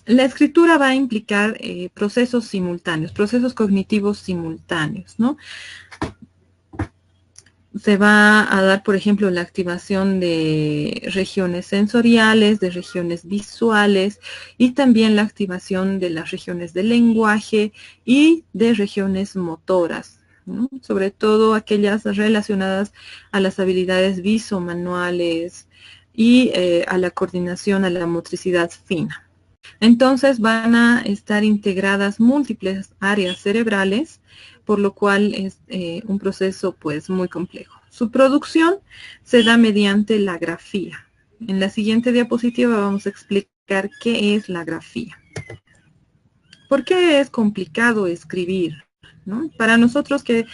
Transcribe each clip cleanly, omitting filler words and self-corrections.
La escritura va a implicar procesos simultáneos, procesos cognitivos simultáneos, ¿no? Se va a dar, por ejemplo, la activación de regiones sensoriales, de regiones visuales y también la activación de las regiones del lenguaje y de regiones motoras, ¿no? Sobre todo aquellas relacionadas a las habilidades visomanuales y a la coordinación, a la motricidad fina. Entonces van a estar integradas múltiples áreas cerebrales, por lo cual es un proceso pues muy complejo. Su producción se da mediante la grafía. En la siguiente diapositiva vamos a explicar qué es la grafía. ¿Por qué es complicado escribir? ¿No? Para nosotros que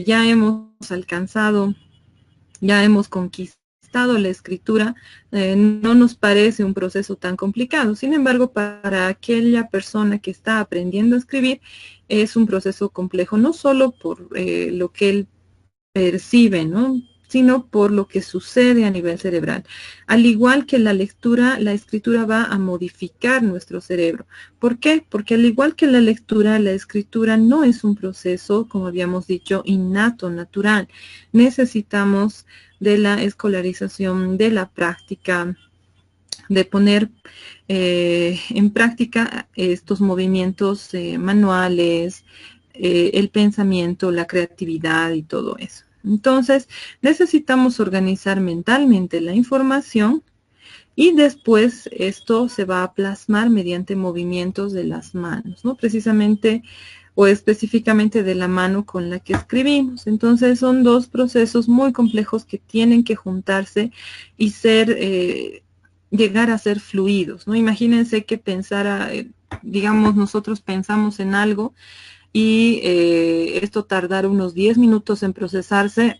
ya hemos alcanzado, ya hemos conquistado la escritura, no nos parece un proceso tan complicado. Sin embargo, para aquella persona que está aprendiendo a escribir, es un proceso complejo, no solo por lo que él percibe, ¿no? Sino por lo que sucede a nivel cerebral. Al igual que la lectura, la escritura va a modificar nuestro cerebro. ¿Por qué? Porque al igual que la lectura, la escritura no es un proceso, como habíamos dicho, innato, natural. Necesitamos de la escolarización, de la práctica, de poner en práctica estos movimientos manuales, el pensamiento, la creatividad y todo eso. Entonces, necesitamos organizar mentalmente la información y después esto se va a plasmar mediante movimientos de las manos, ¿no? Precisamente o específicamente de la mano con la que escribimos. Entonces, son dos procesos muy complejos que tienen que juntarse y ser llegar a ser fluidos, ¿no? Imagínense que pensara, digamos, nosotros pensamos en algo y esto tardar unos 10 minutos en procesarse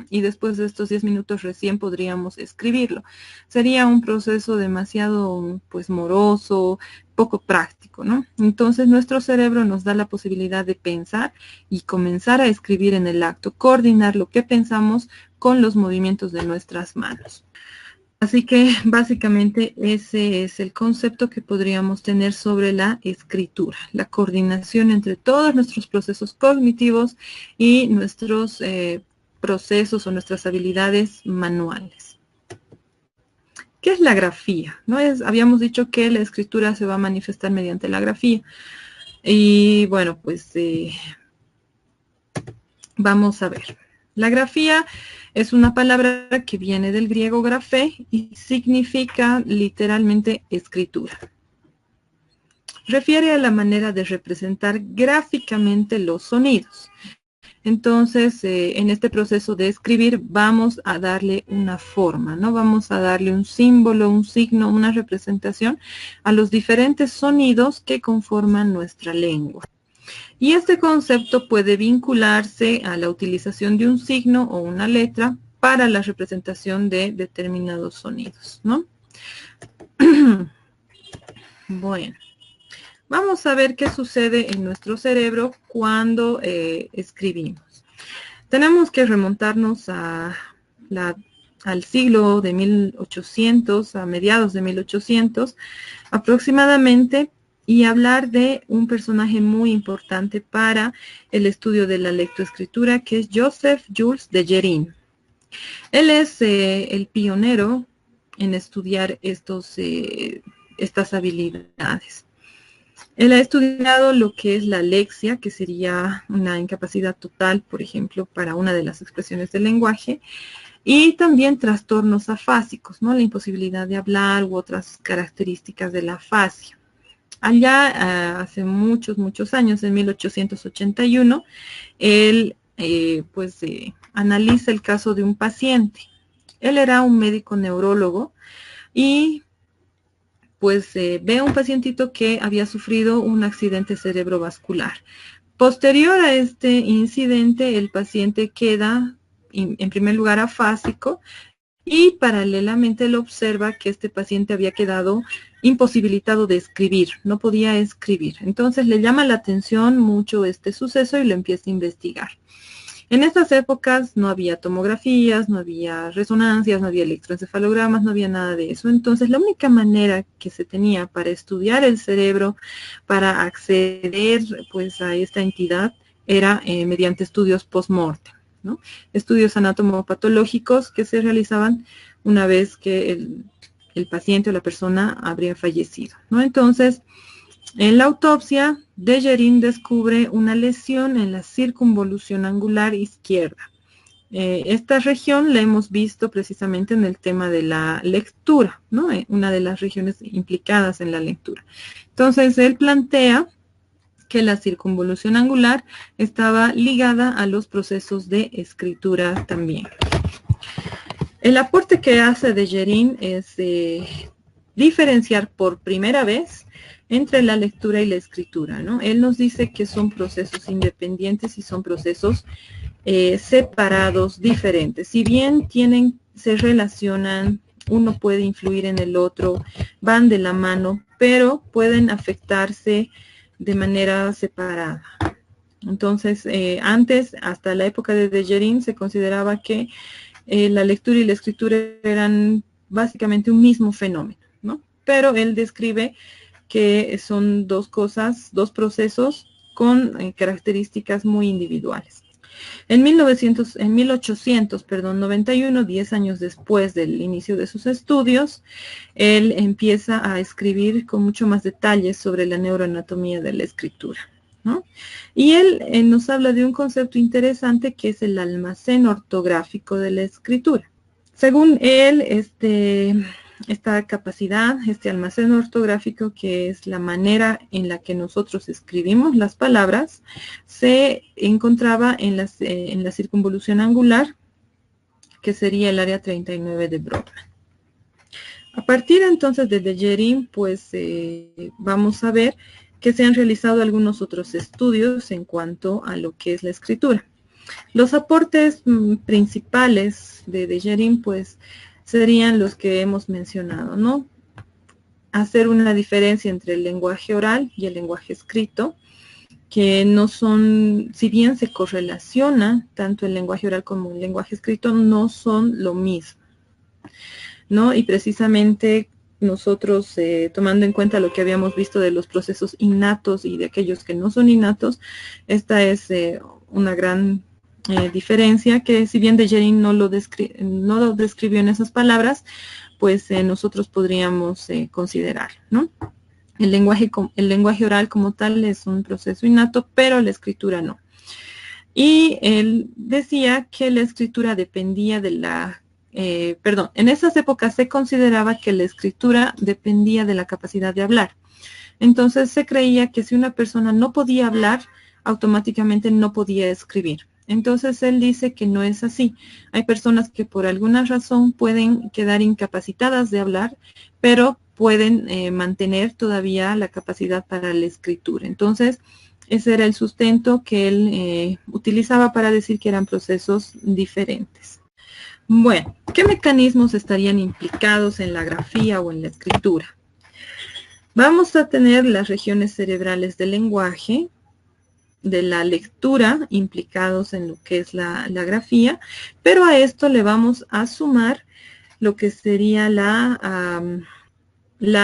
y después de estos 10 minutos recién podríamos escribirlo. Sería un proceso demasiado, pues, moroso, poco práctico, ¿no? Entonces, nuestro cerebro nos da la posibilidad de pensar y comenzar a escribir en el acto, coordinar lo que pensamos con los movimientos de nuestras manos. Así que básicamente ese es el concepto que podríamos tener sobre la escritura, la coordinación entre todos nuestros procesos cognitivos y nuestros procesos o nuestras habilidades manuales. ¿Qué es la grafía? Habíamos dicho que la escritura se va a manifestar mediante la grafía. Y bueno, pues vamos a ver. La grafía es una palabra que viene del griego grafé y significa literalmente escritura. Refiere a la manera de representar gráficamente los sonidos. Entonces, en este proceso de escribir vamos a darle una forma, ¿no? Vamos a darle un símbolo, un signo, una representación a los diferentes sonidos que conforman nuestra lengua. Y este concepto puede vincularse a la utilización de un signo o una letra para la representación de determinados sonidos, ¿no? Bueno, vamos a ver qué sucede en nuestro cerebro cuando escribimos. Tenemos que remontarnos al siglo de 1800, a mediados de 1800 aproximadamente, y hablar de un personaje muy importante para el estudio de la lectoescritura, que es Joseph Jules de Jering. Él es el pionero en estudiar estas habilidades. Él ha estudiado lo que es la alexia, que sería una incapacidad total, por ejemplo, para una de las expresiones del lenguaje, y también trastornos afásicos, ¿no? La imposibilidad de hablar u otras características de la afasia. Allá, hace muchos, muchos años, en 1881, él analiza el caso de un paciente. Él era un médico neurólogo y pues ve a un pacientito que había sufrido un accidente cerebrovascular. Posterior a este incidente, el paciente queda, en primer lugar, afásico, y paralelamente él observa que este paciente había quedado imposibilitado de escribir, no podía escribir. Entonces le llama la atención mucho este suceso y lo empieza a investigar. En estas épocas no había tomografías, no había resonancias, no había electroencefalogramas, no había nada de eso. Entonces, la única manera que se tenía para estudiar el cerebro, para acceder pues a esta entidad, era mediante estudios post-mortem, ¿no? Estudios anatomopatológicos que se realizaban una vez que el paciente o la persona habría fallecido, ¿no? Entonces, en la autopsia, Dejerin descubre una lesión en la circunvolución angular izquierda. Esta región la hemos visto precisamente en el tema de la lectura, ¿no? Una de las regiones implicadas en la lectura. Entonces, él plantea que la circunvolución angular estaba ligada a los procesos de escritura también. El aporte que hace Dejerin es diferenciar por primera vez entre la lectura y la escritura, ¿no? Él nos dice que son procesos independientes y son procesos separados, diferentes. Si bien se relacionan, uno puede influir en el otro, van de la mano, pero pueden afectarse de manera separada. Entonces, antes, hasta la época de Dejerin, se consideraba que la lectura y la escritura eran básicamente un mismo fenómeno, ¿no? Pero él describe que son dos cosas, dos procesos con características muy individuales. En 1891, 10 años después del inicio de sus estudios, él empieza a escribir con mucho más detalles sobre la neuroanatomía de la escritura, ¿no? Y él nos habla de un concepto interesante que es el almacén ortográfico de la escritura. Según él, esta capacidad, este almacén ortográfico, que es la manera en la que nosotros escribimos las palabras, se encontraba en la circunvolución angular, que sería el área 39 de Brodmann. A partir entonces de Dejerin, pues vamos a ver que se han realizado algunos otros estudios en cuanto a lo que es la escritura. Los aportes principales de Dejerin, pues, serían los que hemos mencionado, ¿no? Hacer una diferencia entre el lenguaje oral y el lenguaje escrito, que no son, si bien se correlaciona tanto el lenguaje oral como el lenguaje escrito, no son lo mismo, ¿no? Y precisamente nosotros, tomando en cuenta lo que habíamos visto de los procesos innatos y de aquellos que no son innatos, esta es una gran diferencia, que si bien Dejerin no lo describió en esas palabras, pues nosotros podríamos considerar, ¿no? El lenguaje oral como tal es un proceso innato, pero la escritura no. Y él decía que la escritura dependía de en esas épocas se consideraba que la escritura dependía de la capacidad de hablar. Entonces se creía que si una persona no podía hablar, automáticamente no podía escribir. Entonces él dice que no es así. Hay personas que por alguna razón pueden quedar incapacitadas de hablar, pero pueden mantener todavía la capacidad para la escritura. Entonces, ese era el sustento que él utilizaba para decir que eran procesos diferentes. Bueno, ¿qué mecanismos estarían implicados en la grafía o en la escritura? Vamos a tener las regiones cerebrales del lenguaje, de la lectura, implicados en lo que es la grafía, pero a esto le vamos a sumar lo que sería la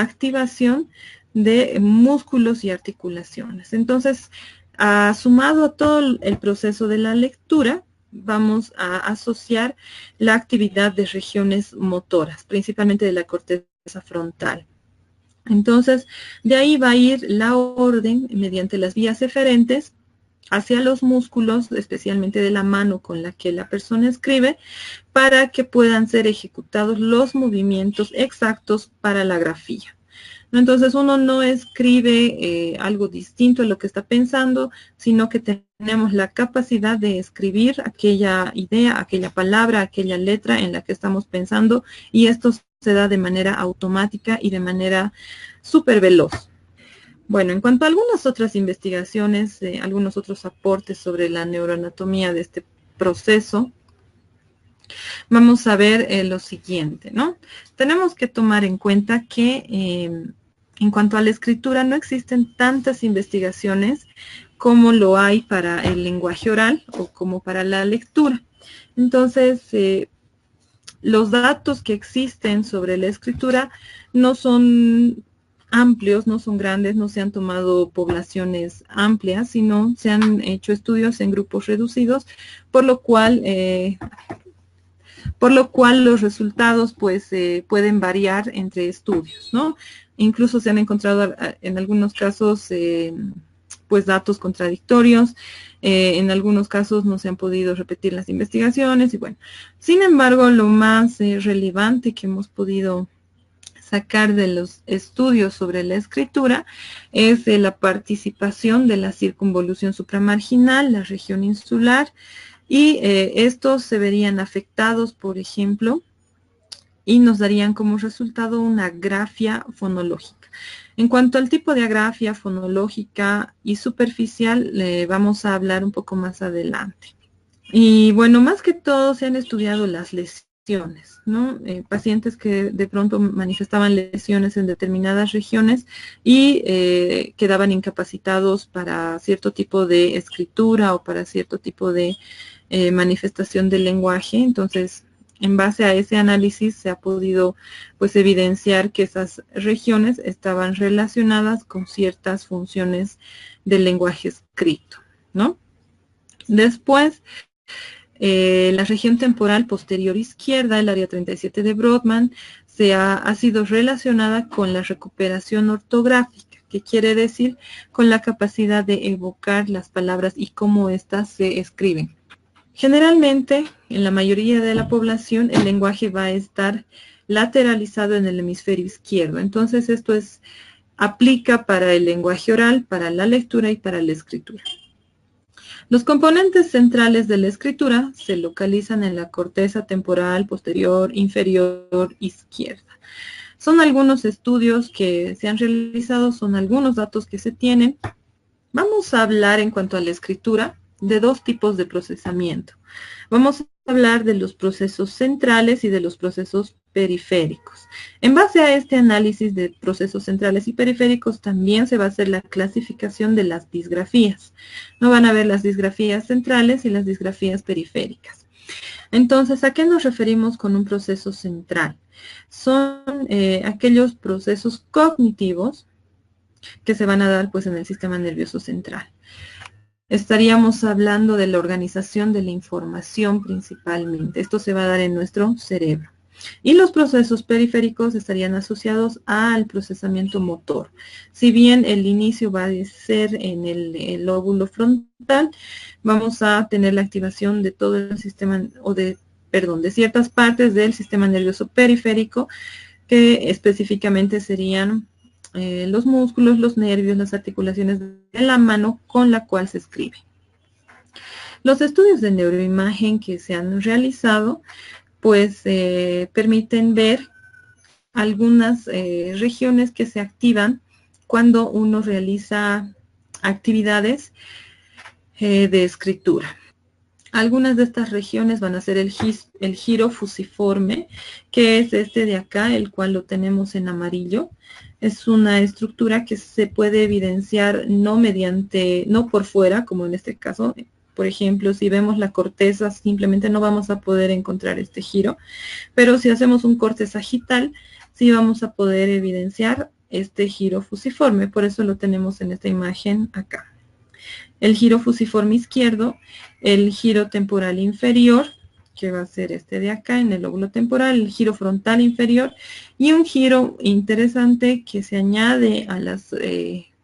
activación de músculos y articulaciones. Entonces, sumado a todo el proceso de la lectura, vamos a asociar la actividad de regiones motoras, principalmente de la corteza frontal. Entonces, de ahí va a ir la orden mediante las vías eferentes hacia los músculos, especialmente de la mano con la que la persona escribe, para que puedan ser ejecutados los movimientos exactos para la grafía. Entonces uno no escribe algo distinto a lo que está pensando, sino que tenemos la capacidad de escribir aquella idea, aquella palabra, aquella letra en la que estamos pensando, y esto se da de manera automática y de manera súper veloz. Bueno, en cuanto a algunas otras investigaciones, algunos otros aportes sobre la neuroanatomía de este proceso, vamos a ver lo siguiente, ¿no? Tenemos que tomar en cuenta que en cuanto a la escritura no existen tantas investigaciones como lo hay para el lenguaje oral o como para la lectura. Entonces, los datos que existen sobre la escritura no son amplios, no son grandes, no se han tomado poblaciones amplias, sino se han hecho estudios en grupos reducidos, por lo cual los resultados pues pueden variar entre estudios, ¿no? Incluso se han encontrado en algunos casos pues datos contradictorios, en algunos casos no se han podido repetir las investigaciones y bueno. Sin embargo, lo más relevante que hemos podido sacar de los estudios sobre la escritura es la participación de la circunvolución supramarginal, la región insular, y estos se verían afectados, por ejemplo, y nos darían como resultado una grafía fonológica. En cuanto al tipo de agrafia fonológica y superficial, vamos a hablar un poco más adelante. Y bueno, más que todo se han estudiado las lesiones, ¿no? Pacientes que de pronto manifestaban lesiones en determinadas regiones y quedaban incapacitados para cierto tipo de escritura o para cierto tipo de manifestación del lenguaje. Entonces, en base a ese análisis se ha podido pues evidenciar que esas regiones estaban relacionadas con ciertas funciones del lenguaje escrito, ¿no? Después, la región temporal posterior izquierda, el área 37 de Brodmann, ha sido relacionada con la recuperación ortográfica, que quiere decir con la capacidad de evocar las palabras y cómo éstas se escriben. Generalmente, en la mayoría de la población, el lenguaje va a estar lateralizado en el hemisferio izquierdo. Entonces, esto aplica para el lenguaje oral, para la lectura y para la escritura. Los componentes centrales de la escritura se localizan en la corteza temporal posterior inferior izquierda. Son algunos estudios que se han realizado, son algunos datos que se tienen. Vamos a hablar en cuanto a la escritura de dos tipos de procesamiento. Vamos a hablar de los procesos centrales y de los procesos periféricos. En base a este análisis de procesos centrales y periféricos también se va a hacer la clasificación de las disgrafías. No van a ver las disgrafías centrales y las disgrafías periféricas. Entonces, ¿a qué nos referimos con un proceso central? Son aquellos procesos cognitivos que se van a dar pues en el sistema nervioso central. Estaríamos hablando de la organización de la información principalmente. Esto se va a dar en nuestro cerebro. Y los procesos periféricos estarían asociados al procesamiento motor. Si bien el inicio va a ser en el lóbulo frontal, vamos a tener la activación de todo el sistema, de ciertas partes del sistema nervioso periférico, que específicamente serían los músculos, los nervios, las articulaciones de la mano con la cual se escribe. Los estudios de neuroimagen que se han realizado pues permiten ver algunas regiones que se activan cuando uno realiza actividades de escritura. Algunas de estas regiones van a ser el giro fusiforme, que es este de acá, el cual lo tenemos en amarillo. Es una estructura que se puede evidenciar no por fuera, como en este caso. Por ejemplo, si vemos la corteza, simplemente no vamos a poder encontrar este giro. Pero si hacemos un corte sagital, sí vamos a poder evidenciar este giro fusiforme. Por eso lo tenemos en esta imagen acá. El giro fusiforme izquierdo, el giro temporal inferior, que va a ser este de acá en el lóbulo temporal, el giro frontal inferior y un giro interesante que se añade a las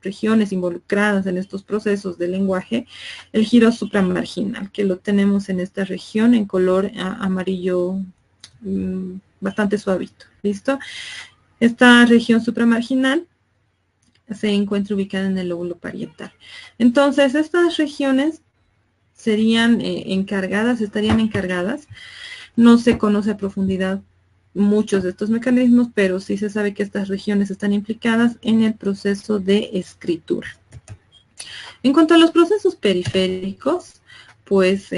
regiones involucradas en estos procesos de lenguaje, el giro supramarginal, que lo tenemos en esta región en color amarillo bastante suavito. ¿Listo? Esta región supramarginal se encuentra ubicada en el lóbulo parietal. Entonces, estas regiones estarían encargadas. No se conoce a profundidad muchos de estos mecanismos, pero sí se sabe que estas regiones están implicadas en el proceso de escritura. En cuanto a los procesos periféricos, pues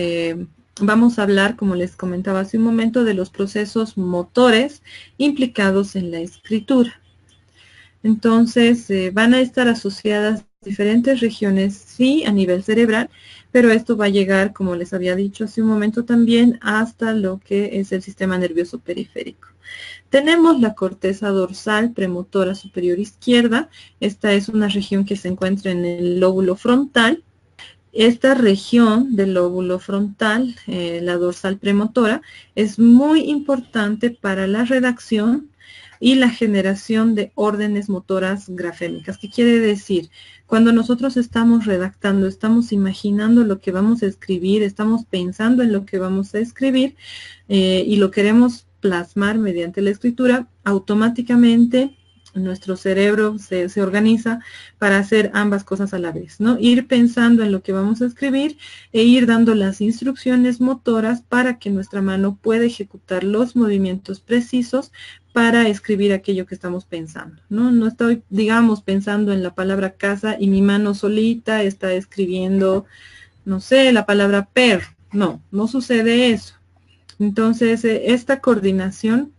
vamos a hablar, como les comentaba hace un momento, de los procesos motores implicados en la escritura. Entonces, van a estar asociadas diferentes regiones, sí, a nivel cerebral, pero esto va a llegar, como les había dicho hace un momento también, hasta lo que es el sistema nervioso periférico. Tenemos la corteza dorsal premotora superior izquierda. Esta es una región que se encuentra en el lóbulo frontal. Esta región del lóbulo frontal, la dorsal premotora, es muy importante para la redacción y la generación de órdenes motoras grafémicas. ¿Qué quiere decir? Cuando nosotros estamos redactando, estamos imaginando lo que vamos a escribir, estamos pensando en lo que vamos a escribir y lo queremos plasmar mediante la escritura, automáticamente nuestro cerebro se organiza para hacer ambas cosas a la vez, ¿no? Ir pensando en lo que vamos a escribir e ir dando las instrucciones motoras para que nuestra mano pueda ejecutar los movimientos precisos para escribir aquello que estamos pensando, ¿no? No estoy, digamos, pensando en la palabra casa y mi mano solita está escribiendo, no sé, la palabra perro. No, no sucede eso. Entonces, esta coordinación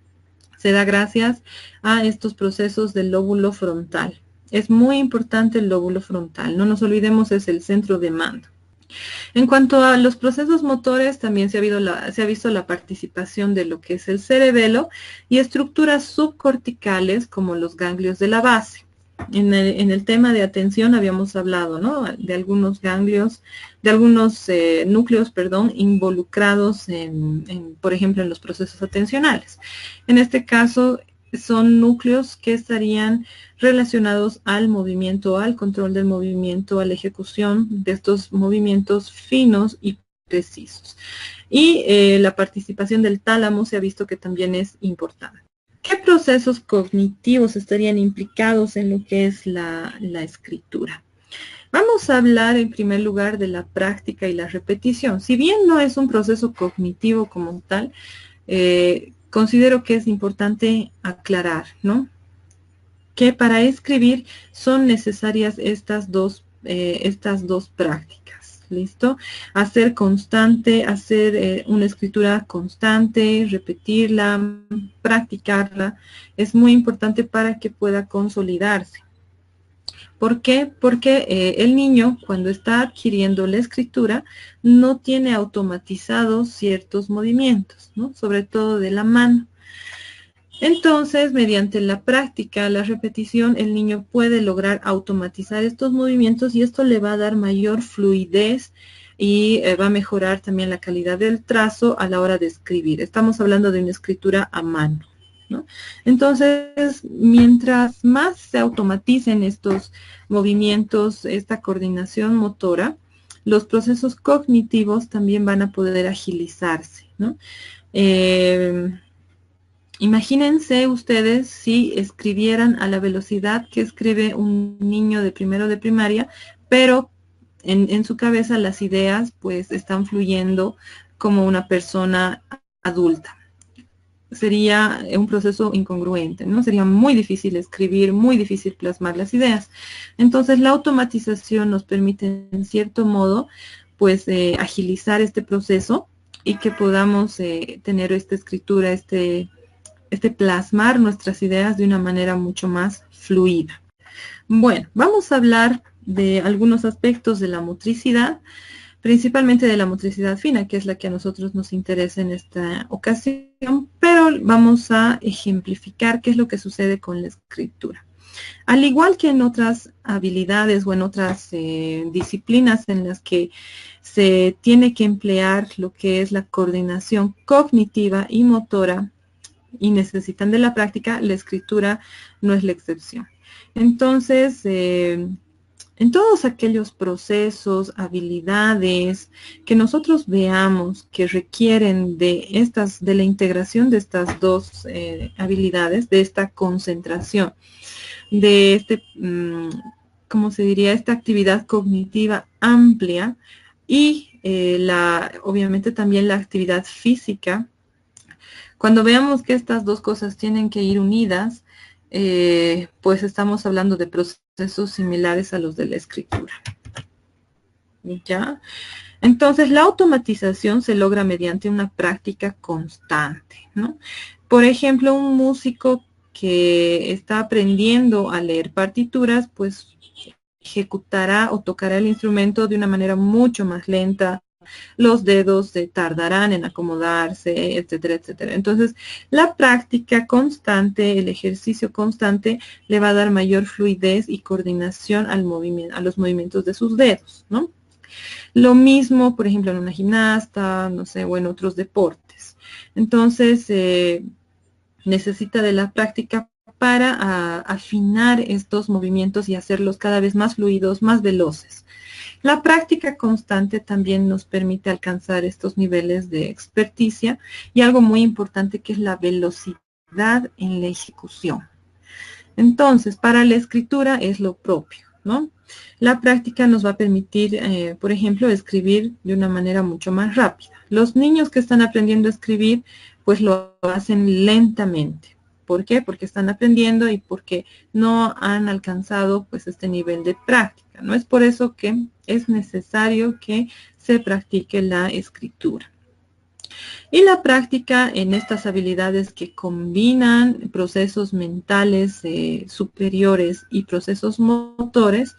se da gracias a estos procesos del lóbulo frontal. Es muy importante el lóbulo frontal, no nos olvidemos, es el centro de mando. En cuanto a los procesos motores, también se ha visto la participación de lo que es el cerebelo y estructuras subcorticales como los ganglios de la base. En el tema de atención habíamos hablado, ¿no?, de algunos ganglios, de algunos núcleos, perdón, involucrados por ejemplo, en los procesos atencionales. En este caso, son núcleos que estarían relacionados al movimiento, al control del movimiento, a la ejecución de estos movimientos finos y precisos. Y la participación del tálamo se ha visto que también es importante. ¿Qué procesos cognitivos estarían implicados en lo que es la escritura? Vamos a hablar en primer lugar de la práctica y la repetición. Si bien no es un proceso cognitivo como tal, considero que es importante aclarar, ¿no?, que para escribir son necesarias estas dos prácticas. ¿Listo? Hacer constante, hacer una escritura constante, repetirla, practicarla, es muy importante para que pueda consolidarse. ¿Por qué? Porque el niño, cuando está adquiriendo la escritura, no tiene automatizados ciertos movimientos, ¿no?, sobre todo de la mano. Entonces, mediante la práctica, la repetición, el niño puede lograr automatizar estos movimientos y esto le va a dar mayor fluidez y va a mejorar también la calidad del trazo a la hora de escribir. Estamos hablando de una escritura a mano, ¿no? Entonces, mientras más se automaticen estos movimientos, esta coordinación motora, los procesos cognitivos también van a poder agilizarse, ¿no? Imagínense ustedes si escribieran a la velocidad que escribe un niño de primero de primaria, pero en su cabeza las ideas pues están fluyendo como una persona adulta. Sería un proceso incongruente, ¿no? Sería muy difícil escribir, muy difícil plasmar las ideas. Entonces la automatización nos permite en cierto modo pues agilizar este proceso y que podamos tener esta escritura, este plasmar nuestras ideas de una manera mucho más fluida. Bueno, vamos a hablar de algunos aspectos de la motricidad, principalmente de la motricidad fina, que es la que a nosotros nos interesa en esta ocasión, pero vamos a ejemplificar qué es lo que sucede con la escritura. Al igual que en otras habilidades o en otras disciplinas en las que se tiene que emplear lo que es la coordinación cognitiva y motora, y necesitan de la práctica, la escritura no es la excepción. Entonces, en todos aquellos procesos, habilidades que nosotros veamos que requieren de la integración de estas dos habilidades, de esta concentración, de ¿cómo se diría?, esta actividad cognitiva amplia y obviamente también la actividad física. Cuando veamos que estas dos cosas tienen que ir unidas, pues estamos hablando de procesos similares a los de la escritura. ¿Ya? Entonces, la automatización se logra mediante una práctica constante, ¿no? Por ejemplo, un músico que está aprendiendo a leer partituras, pues ejecutará o tocará el instrumento de una manera mucho más lenta, los dedos se tardarán en acomodarse, etcétera, etcétera. Entonces, la práctica constante, el ejercicio constante, le va a dar mayor fluidez y coordinación al movimiento, a los movimientos de sus dedos, ¿no? Lo mismo, por ejemplo, en una gimnasta, no sé, o en otros deportes. Entonces, necesita de la práctica para afinar estos movimientos y hacerlos cada vez más fluidos, más veloces. La práctica constante también nos permite alcanzar estos niveles de experticia y algo muy importante que es la velocidad en la ejecución. Entonces, para la escritura es lo propio, ¿no? La práctica nos va a permitir, por ejemplo, escribir de una manera mucho más rápida. Los niños que están aprendiendo a escribir, pues lo hacen lentamente. ¿Por qué? Porque están aprendiendo y porque no han alcanzado pues este nivel de práctica, ¿no? Es por eso que es necesario que se practique la escritura. Y la práctica en estas habilidades que combinan procesos mentales superiores y procesos motores,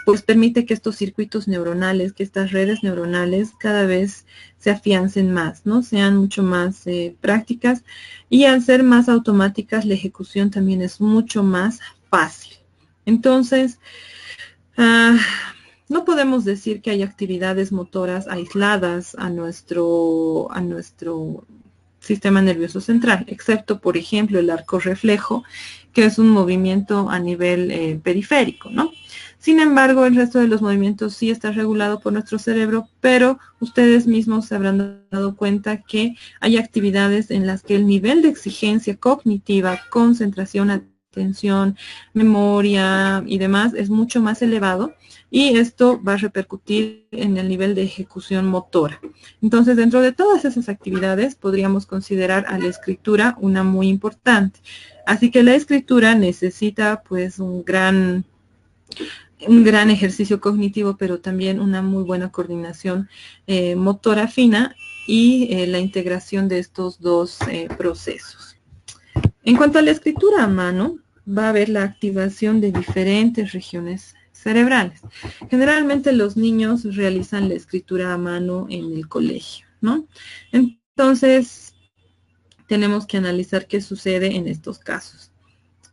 pues permite que estos circuitos neuronales, que estas redes neuronales cada vez se afiancen más, ¿no? Sean mucho más prácticas y al ser más automáticas la ejecución también es mucho más fácil. Entonces, no podemos decir que hay actividades motoras aisladas a nuestro sistema nervioso central, excepto, por ejemplo, el arco reflejo, que es un movimiento a nivel periférico, ¿no? Sin embargo, el resto de los movimientos sí está regulado por nuestro cerebro, pero ustedes mismos se habrán dado cuenta que hay actividades en las que el nivel de exigencia cognitiva, concentración, atención, memoria y demás es mucho más elevado y esto va a repercutir en el nivel de ejecución motora. Entonces, dentro de todas esas actividades podríamos considerar a la escritura una muy importante. Así que la escritura necesita pues un gran ejercicio cognitivo, pero también una muy buena coordinación motora fina y la integración de estos dos procesos. En cuanto a la escritura a mano, va a haber la activación de diferentes regiones cerebrales. Generalmente los niños realizan la escritura a mano en el colegio, ¿no? Entonces, tenemos que analizar qué sucede en estos casos.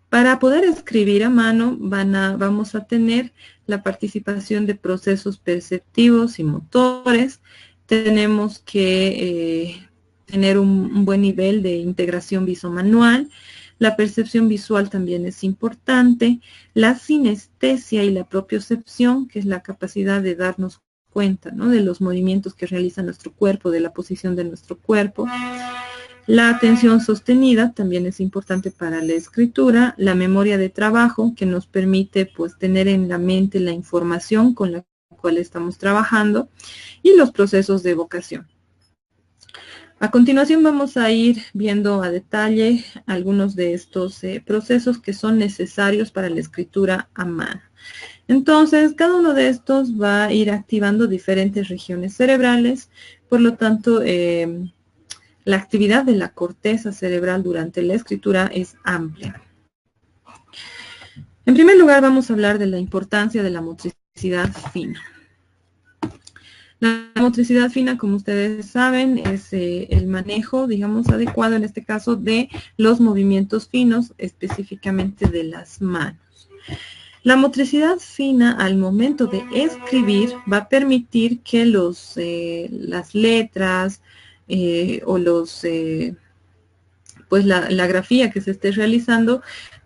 Para poder escribir a mano vamos a tener la participación de procesos perceptivos y motores. Tenemos que tener un buen nivel de integración visomanual. La percepción visual también es importante. La sinestesia y la propiocepción, que es la capacidad de darnos cuenta, ¿no?, de los movimientos que realiza nuestro cuerpo, de la posición de nuestro cuerpo. La atención sostenida también es importante para la escritura. La memoria de trabajo, que nos permite pues tener en la mente la información con la cual estamos trabajando. Y los procesos de evocación. A continuación vamos a ir viendo a detalle algunos de estos procesos que son necesarios para la escritura a mano. Entonces, cada uno de estos va a ir activando diferentes regiones cerebrales, por lo tanto, la actividad de la corteza cerebral durante la escritura es amplia. En primer lugar, vamos a hablar de la importancia de la motricidad fina. La motricidad fina, como ustedes saben, es el manejo, digamos, adecuado en este caso de los movimientos finos, específicamente de las manos. La motricidad fina al momento de escribir va a permitir que las letras o pues la grafía que se esté realizando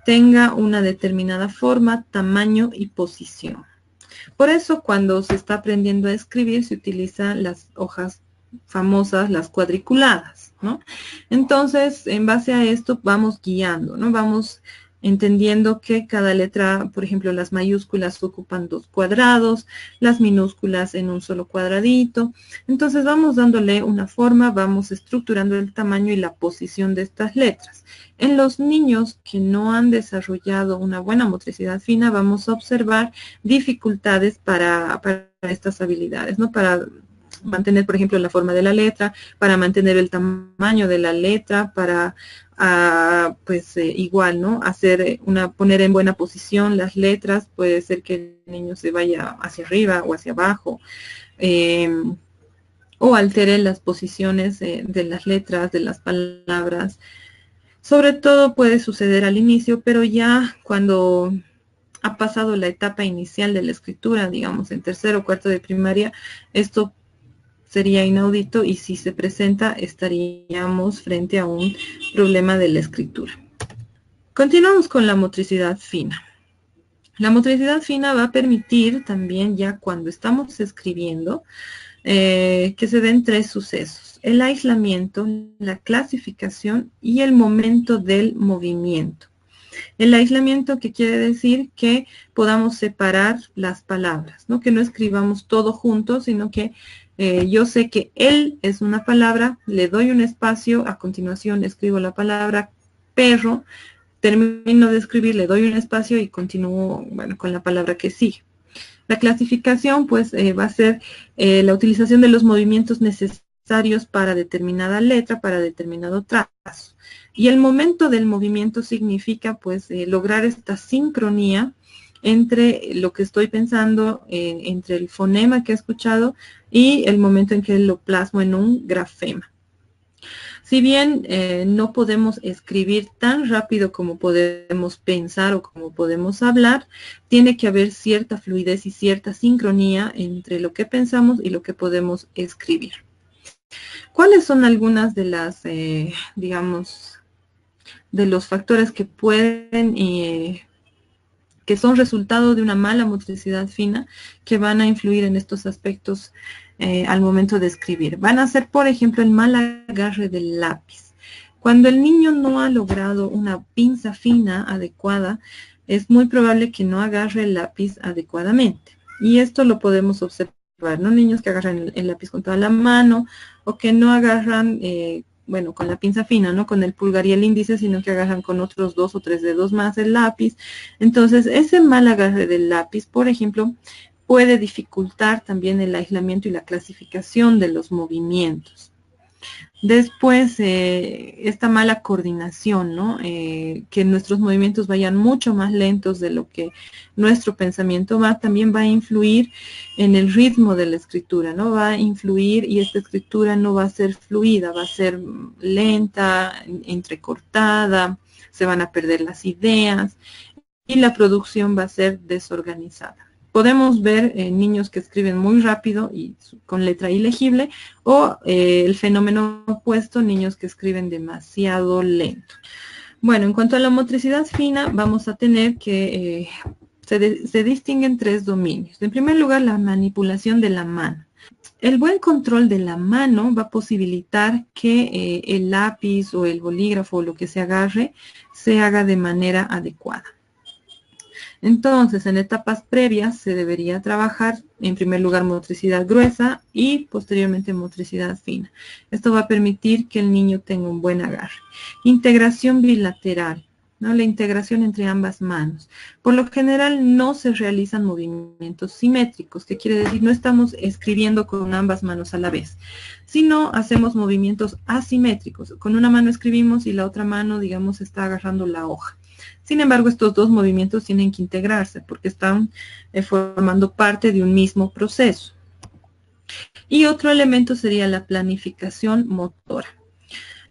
tenga una determinada forma, tamaño y posición. Por eso, cuando se está aprendiendo a escribir, se utilizan las hojas famosas, las cuadriculadas, ¿no? Entonces, en base a esto, vamos guiando, ¿no? Vamos entendiendo que cada letra, por ejemplo, las mayúsculas ocupan 2 cuadrados, las minúsculas en un solo cuadradito. Entonces, vamos dándole una forma, vamos estructurando el tamaño y la posición de estas letras. En los niños que no han desarrollado una buena motricidad fina, vamos a observar dificultades para estas habilidades, ¿no? Para mantener, por ejemplo, la forma de la letra, para mantener el tamaño de la letra, para pues igual, ¿no? Poner en buena posición las letras, puede ser que el niño se vaya hacia arriba o hacia abajo, o altere las posiciones de las letras, de las palabras. Sobre todo puede suceder al inicio, pero ya cuando ha pasado la etapa inicial de la escritura, digamos en tercero o cuarto de primaria, esto sería inaudito y si se presenta estaríamos frente a un problema de la escritura. Continuamos con la motricidad fina. La motricidad fina va a permitir también ya cuando estamos escribiendo que se den 3 sucesos: el aislamiento, la clasificación y el momento del movimiento. El aislamiento, que quiere decir que podamos separar las palabras, ¿no? Que no escribamos todo junto, sino que yo sé que él es una palabra, le doy un espacio, a continuación escribo la palabra perro, termino de escribir, le doy un espacio y continúo, bueno, con la palabra que sigue. La clasificación, pues, va a ser la utilización de los movimientos necesarios para determinada letra, para determinado trazo. Y el momento del movimiento significa, pues, lograr esta sincronía entre lo que estoy pensando, entre el fonema que he escuchado y el momento en que lo plasmo en un grafema. Si bien no podemos escribir tan rápido como podemos pensar o como podemos hablar, tiene que haber cierta fluidez y cierta sincronía entre lo que pensamos y lo que podemos escribir. ¿Cuáles son algunas de las, digamos, de los factores que pueden, que son resultado de una mala motricidad fina, que van a influir en estos aspectos al momento de escribir? Van a ser, por ejemplo, el mal agarre del lápiz. Cuando el niño no ha logrado una pinza fina adecuada, es muy probable que no agarre el lápiz adecuadamente. Y esto lo podemos observar, ¿no? Niños que agarran el lápiz con toda la mano o que no agarran, bueno, con la pinza fina, ¿no? Con el pulgar y el índice, sino que agarran con otros 2 o 3 dedos más el lápiz. Entonces, ese mal agarre del lápiz, por ejemplo, puede dificultar también el aislamiento y la clasificación de los movimientos. Después, esta mala coordinación, ¿no? Que nuestros movimientos vayan mucho más lentos de lo que nuestro pensamiento va, también va a influir en el ritmo de la escritura, ¿no? Va a influir, y esta escritura no va a ser fluida, va a ser lenta, entrecortada, se van a perder las ideas y la producción va a ser desorganizada. Podemos ver niños que escriben muy rápido y con letra ilegible, o el fenómeno opuesto, niños que escriben demasiado lento. Bueno, en cuanto a la motricidad fina, vamos a tener que se distinguen 3 dominios. En primer lugar, la manipulación de la mano. El buen control de la mano va a posibilitar que el lápiz o el bolígrafo o lo que se agarre se haga de manera adecuada. Entonces, en etapas previas se debería trabajar, en primer lugar, motricidad gruesa y posteriormente motricidad fina. Esto va a permitir que el niño tenga un buen agarre. Integración bilateral, ¿no? La integración entre ambas manos. Por lo general no se realizan movimientos simétricos, que quiere decir no estamos escribiendo con ambas manos a la vez, sino hacemos movimientos asimétricos. Con una mano escribimos y la otra mano, digamos, está agarrando la hoja. Sin embargo, estos dos movimientos tienen que integrarse porque están formando parte de un mismo proceso. Y otro elemento sería la planificación motora.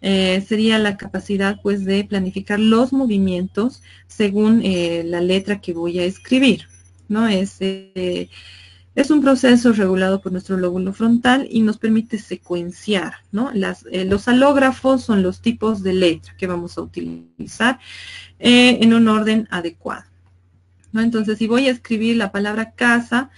Sería la capacidad, pues, de planificar los movimientos según la letra que voy a escribir, ¿no? Es un proceso regulado por nuestro lóbulo frontal y nos permite secuenciar, ¿no? Los alógrafos son los tipos de letra que vamos a utilizar en un orden adecuado, ¿no? Entonces, si voy a escribir la palabra casa,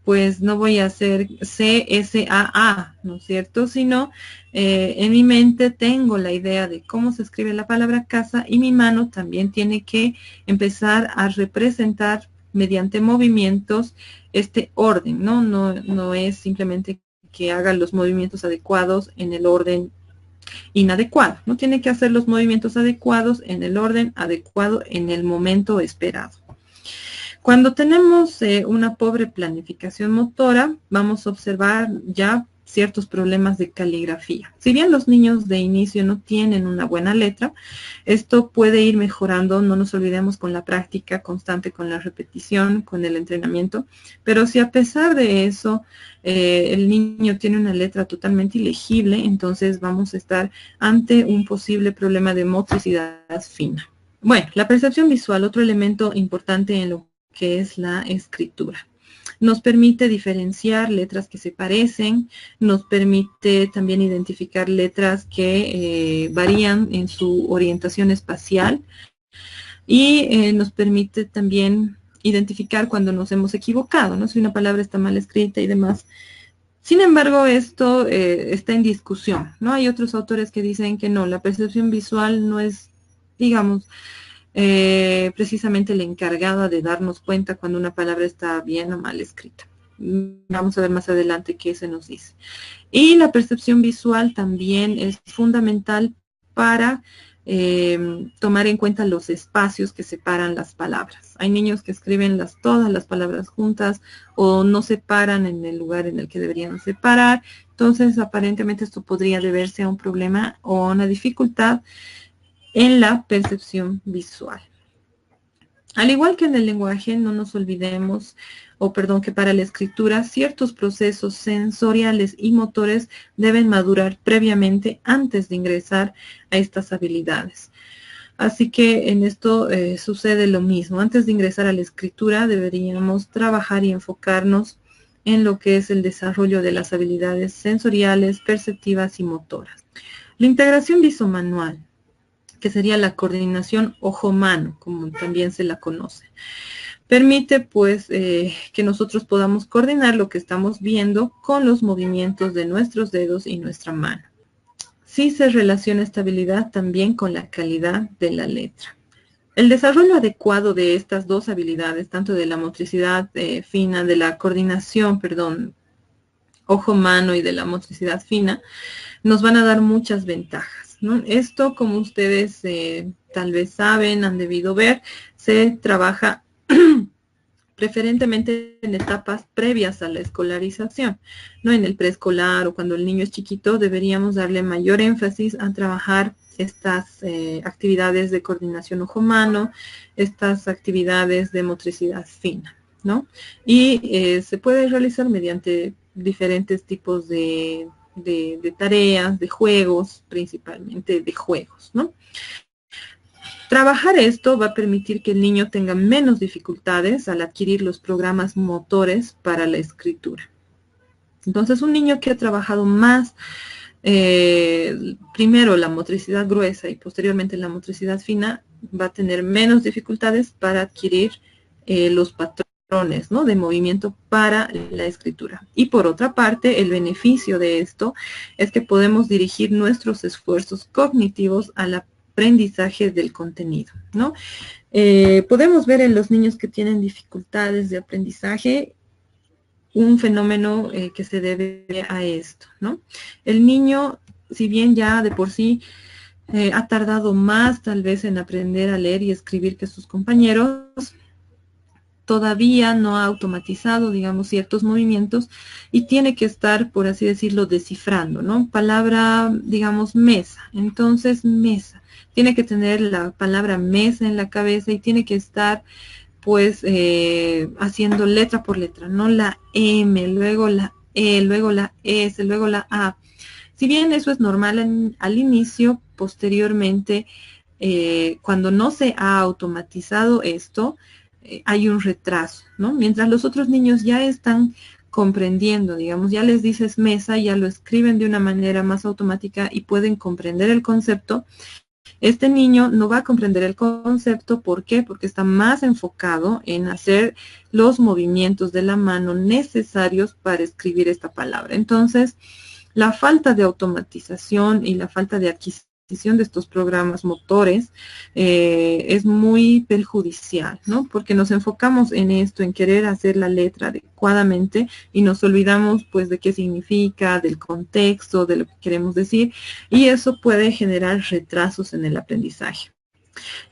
pues no voy a hacer C-S-A-A, ¿no es cierto? Sino en mi mente tengo la idea de cómo se escribe la palabra casa y mi mano también tiene que empezar a representar mediante movimientos este orden, ¿no? No es simplemente que haga los movimientos adecuados en el orden inadecuado, ¿no? Tiene que hacer los movimientos adecuados en el orden adecuado en el momento esperado. Cuando tenemos una pobre planificación motora, vamos a observar ya ciertos problemas de caligrafía. Si bien los niños de inicio no tienen una buena letra, esto puede ir mejorando, no nos olvidemos, con la práctica constante, con la repetición, con el entrenamiento, pero si a pesar de eso el niño tiene una letra totalmente ilegible, entonces vamos a estar ante un posible problema de motricidad fina. Bueno, la percepción visual, otro elemento importante en lo que es la escritura. Nos permite diferenciar letras que se parecen, nos permite también identificar letras que varían en su orientación espacial y nos permite también identificar cuando nos hemos equivocado, ¿no? Si una palabra está mal escrita y demás. Sin embargo, esto está en discusión, ¿no? Hay otros autores que dicen que no, la percepción visual no es, digamos, precisamente la encargada de darnos cuenta cuando una palabra está bien o mal escrita. Vamos a ver más adelante qué se nos dice. Y la percepción visual también es fundamental para tomar en cuenta los espacios que separan las palabras. Hay niños que escriben todas las palabras juntas o no separan en el lugar en el que deberían separar. Entonces, aparentemente esto podría deberse a un problema o a una dificultad en la percepción visual. Al igual que en el lenguaje, no nos olvidemos, que para la escritura ciertos procesos sensoriales y motores deben madurar previamente antes de ingresar a estas habilidades. Así que en esto sucede lo mismo. Antes de ingresar a la escritura deberíamos trabajar y enfocarnos en lo que es el desarrollo de las habilidades sensoriales, perceptivas y motoras. La integración visomanual, que sería la coordinación ojo-mano, como también se la conoce. Permite, pues, que nosotros podamos coordinar lo que estamos viendo con los movimientos de nuestros dedos y nuestra mano. Sí se relaciona esta habilidad también con la calidad de la letra. El desarrollo adecuado de estas dos habilidades, tanto de la motricidad fina, de la coordinación, ojo-mano y de la motricidad fina, nos van a dar muchas ventajas, ¿no? Esto, como ustedes tal vez saben, han debido ver, se trabaja preferentemente en etapas previas a la escolarización, ¿no? En el preescolar o cuando el niño es chiquito deberíamos darle mayor énfasis a trabajar estas actividades de coordinación ojo-mano, estas actividades de motricidad fina, ¿no? Y se puede realizar mediante diferentes tipos de tareas, de juegos, principalmente de juegos, ¿no? Trabajar esto va a permitir que el niño tenga menos dificultades al adquirir los programas motores para la escritura. Entonces, un niño que ha trabajado más, primero la motricidad gruesa y posteriormente la motricidad fina, va a tener menos dificultades para adquirir los patrones, ¿no?, de movimiento para la escritura. Y por otra parte, el beneficio de esto es que podemos dirigir nuestros esfuerzos cognitivos al aprendizaje del contenido, ¿no? Podemos ver en los niños que tienen dificultades de aprendizaje un fenómeno que se debe a esto, ¿no? El niño, si bien ya de por sí ha tardado más tal vez en aprender a leer y escribir que sus compañeros, todavía no ha automatizado, digamos, ciertos movimientos y tiene que estar, por así decirlo, descifrando, ¿no? Palabra, digamos, mesa. Entonces, mesa. Tiene que tener la palabra mesa en la cabeza y tiene que estar, pues, haciendo letra por letra, ¿no? La M, luego la E, luego la S, luego la A. Si bien eso es normal al inicio, posteriormente, cuando no se ha automatizado esto, hay un retraso, ¿no? Mientras los otros niños ya están comprendiendo, digamos, ya les dices mesa, ya lo escriben de una manera más automática y pueden comprender el concepto. Este niño no va a comprender el concepto, ¿por qué? Porque está más enfocado en hacer los movimientos de la mano necesarios para escribir esta palabra. Entonces, la falta de automatización y la falta de adquisición de estos programas motores es muy perjudicial, ¿no? Porque nos enfocamos en esto, en querer hacer la letra adecuadamente y nos olvidamos, pues, de qué significa, del contexto, de lo que queremos decir, y eso puede generar retrasos en el aprendizaje.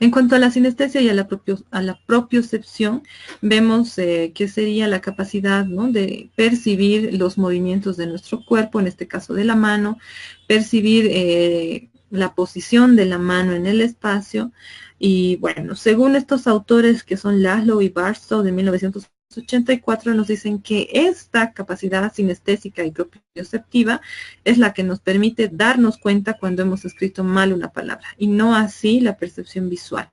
En cuanto a la sinestesia y a la propiocepción, vemos que sería la capacidad, ¿no?, de percibir los movimientos de nuestro cuerpo, en este caso de la mano, percibir la posición de la mano en el espacio. Y bueno, según estos autores que son Laszlo y Barstow de 1984, nos dicen que esta capacidad sinestésica y propioceptiva es la que nos permite darnos cuenta cuando hemos escrito mal una palabra, y no así la percepción visual.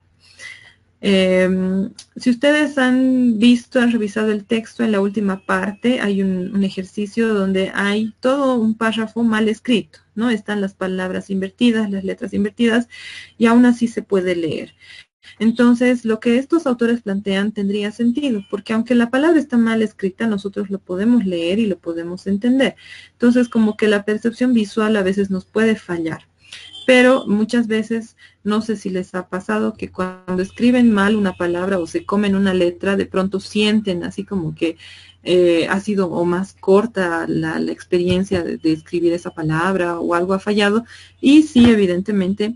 Si ustedes han revisado el texto, en la última parte hay un ejercicio donde hay todo un párrafo mal escrito, ¿no? Están las palabras invertidas, las letras invertidas, y aún así se puede leer. Entonces, lo que estos autores plantean tendría sentido, porque aunque la palabra está mal escrita, nosotros lo podemos leer y lo podemos entender. Entonces, como que la percepción visual a veces nos puede fallar. Pero muchas veces, no sé si les ha pasado que cuando escriben mal una palabra o se comen una letra, de pronto sienten así como que ha sido o más corta la experiencia de escribir esa palabra, o algo ha fallado. Y sí, evidentemente,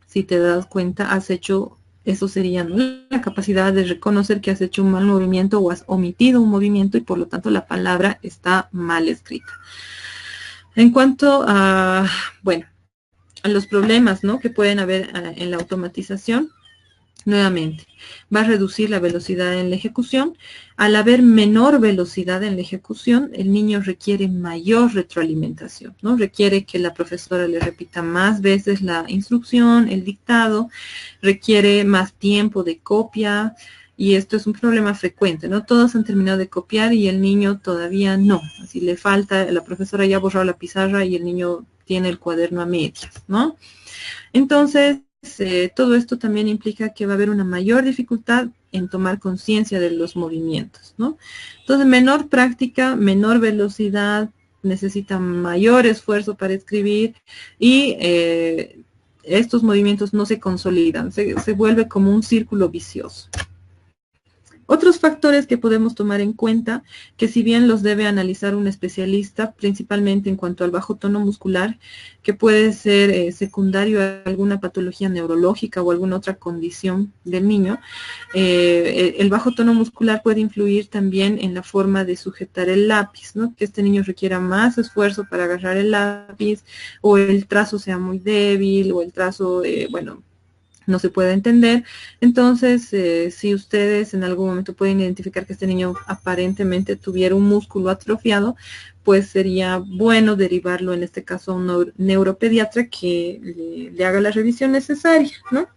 si te das cuenta, has hecho, eso sería, ¿no?, la capacidad de reconocer que has hecho un mal movimiento o has omitido un movimiento, y por lo tanto la palabra está mal escrita. En cuanto a, bueno, a los problemas, ¿no?, que pueden haber en la automatización, nuevamente, va a reducir la velocidad en la ejecución. Al haber menor velocidad en la ejecución, el niño requiere mayor retroalimentación, ¿no? Requiere que la profesora le repita más veces la instrucción, el dictado, requiere más tiempo de copia, y esto es un problema frecuente, ¿no? Todos han terminado de copiar y el niño todavía no. Así le falta, la profesora ya ha borrado la pizarra y el niño tiene el cuaderno a medias, ¿no? Entonces, todo esto también implica que va a haber una mayor dificultad en tomar conciencia de los movimientos, ¿no? Entonces, menor práctica, menor velocidad, necesita mayor esfuerzo para escribir, y estos movimientos no se consolidan, se vuelve como un círculo vicioso. Otros factores que podemos tomar en cuenta, que si bien los debe analizar un especialista, principalmente en cuanto al bajo tono muscular, que puede ser secundario a alguna patología neurológica o alguna otra condición del niño, el bajo tono muscular puede influir también en la forma de sujetar el lápiz, ¿no? Que este niño requiera más esfuerzo para agarrar el lápiz, o el trazo sea muy débil, o el trazo, bueno, no se puede entender. Entonces, si ustedes en algún momento pueden identificar que este niño aparentemente tuviera un músculo atrofiado, pues sería bueno derivarlo, en este caso, a un neuropediatra que le haga la revisión necesaria, ¿no?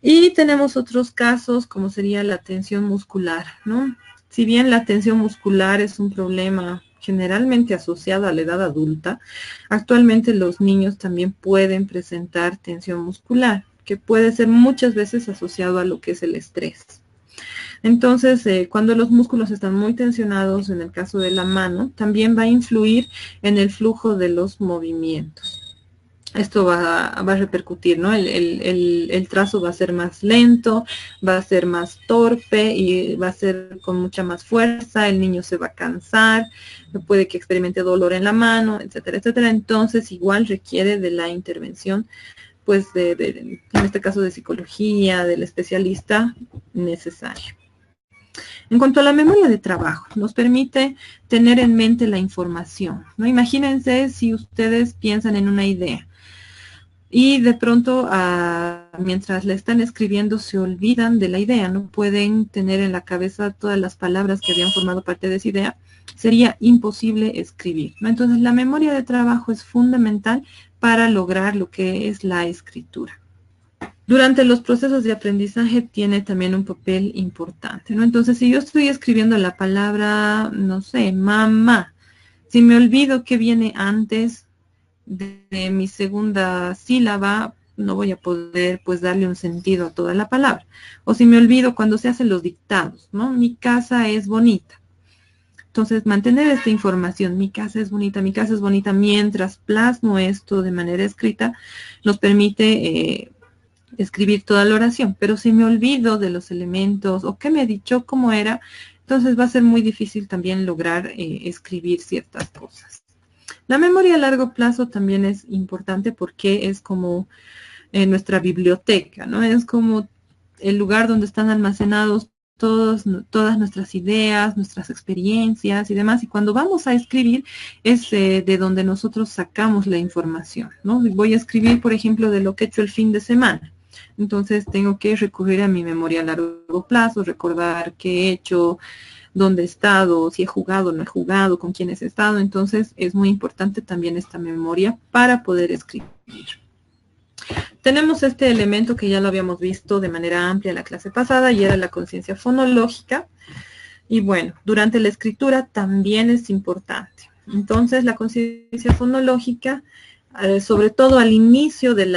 Y tenemos otros casos, como sería la tensión muscular, ¿no? Si bien la tensión muscular es un problema generalmente asociado a la edad adulta, actualmente los niños también pueden presentar tensión muscular, que puede ser muchas veces asociado a lo que es el estrés. Entonces, cuando los músculos están muy tensionados, en el caso de la mano, también va a influir en el flujo de los movimientos. Esto va a repercutir, ¿no? El trazo va a ser más lento, va a ser más torpe y va a ser con mucha más fuerza. El niño se va a cansar, puede que experimente dolor en la mano, etcétera, etcétera. Entonces, igual requiere de la intervención, pues, en este caso de psicología, del especialista necesario. En cuanto a la memoria de trabajo, nos permite tener en mente la información, ¿no? Imagínense si ustedes piensan en una idea y de pronto, mientras la están escribiendo, se olvidan de la idea, no pueden tener en la cabeza todas las palabras que habían formado parte de esa idea, sería imposible escribir, ¿no? Entonces, la memoria de trabajo es fundamental para lograr lo que es la escritura. Durante los procesos de aprendizaje tiene también un papel importante, ¿no? Entonces, si yo estoy escribiendo la palabra, no sé, mamá, si me olvido qué viene antes de mi segunda sílaba, no voy a poder, pues, darle un sentido a toda la palabra. O si me olvido cuando se hacen los dictados, ¿no? Mi casa es bonita. Entonces, mantener esta información, mi casa es bonita, mientras plasmo esto de manera escrita, nos permite escribir toda la oración. Pero si me olvido de los elementos, o qué me ha dicho, cómo era, entonces va a ser muy difícil también lograr escribir ciertas cosas. La memoria a largo plazo también es importante porque es como nuestra biblioteca, ¿no? Es como el lugar donde están almacenados todas nuestras ideas, nuestras experiencias y demás. Y cuando vamos a escribir es de donde nosotros sacamos la información, ¿no? Voy a escribir, por ejemplo, de lo que he hecho el fin de semana. Entonces tengo que recurrir a mi memoria a largo plazo, recordar qué he hecho, dónde he estado, si he jugado o no he jugado, con quiénes he estado. Entonces es muy importante también esta memoria para poder escribir. Tenemos este elemento que ya lo habíamos visto de manera amplia en la clase pasada y era la conciencia fonológica. Y bueno, durante la escritura también es importante. Entonces la conciencia fonológica, sobre todo al inicio del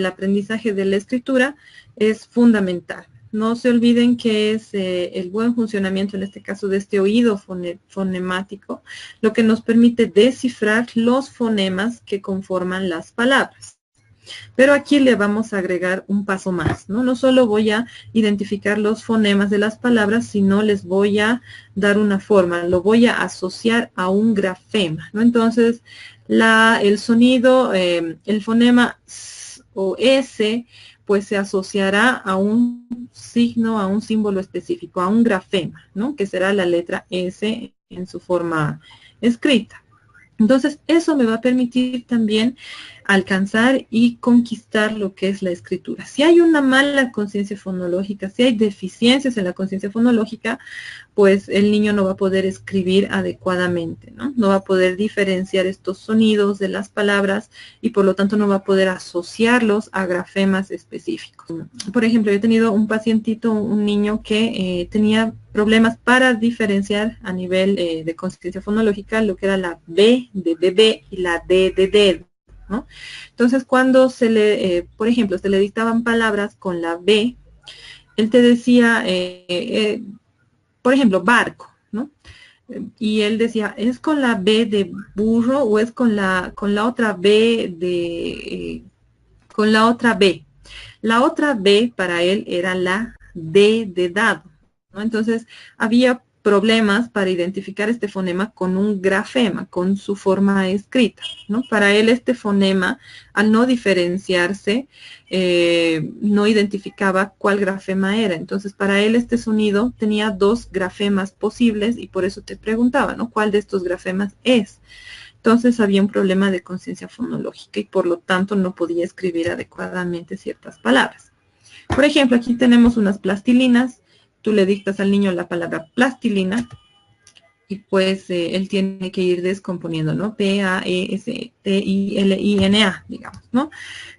aprendizaje de la escritura, es fundamental. No se olviden que es el buen funcionamiento, en este caso, de este oído fonemático, lo que nos permite descifrar los fonemas que conforman las palabras. Pero aquí le vamos a agregar un paso más, ¿no? No solo voy a identificar los fonemas de las palabras, sino les voy a dar una forma, lo voy a asociar a un grafema, ¿no? Entonces, el sonido, el fonema S o S, pues se asociará a un signo, a un símbolo específico, a un grafema, ¿no? Que será la letra S en su forma escrita. Entonces, eso me va a permitir también alcanzar y conquistar lo que es la escritura. Si hay una mala conciencia fonológica, si hay deficiencias en la conciencia fonológica, pues el niño no va a poder escribir adecuadamente, ¿no? No va a poder diferenciar estos sonidos de las palabras y por lo tanto no va a poder asociarlos a grafemas específicos. Por ejemplo, yo he tenido un pacientito, un niño que tenía problemas para diferenciar a nivel de conciencia fonológica lo que era la B de bebé y la D de dedo, ¿no? Entonces, cuando por ejemplo, se le dictaban palabras con la B, él te decía, por ejemplo, barco, ¿no? Y él decía, ¿es con la B de burro o es con la otra B con la otra B? La otra B para él era la D de dado, ¿no? Entonces, había problemas para identificar este fonema con un grafema, con su forma escrita, ¿no? Para él este fonema, al no diferenciarse, no identificaba cuál grafema era. Entonces, para él este sonido tenía dos grafemas posibles y por eso te preguntaba, ¿no? ¿Cuál de estos grafemas es? Entonces había un problema de conciencia fonológica y por lo tanto no podía escribir adecuadamente ciertas palabras. Por ejemplo, aquí tenemos unas plastilinas. Tú le dictas al niño la palabra plastilina y pues él tiene que ir descomponiendo, ¿no? P-A-E-S-T-I-L-I-N-A, digamos, ¿no?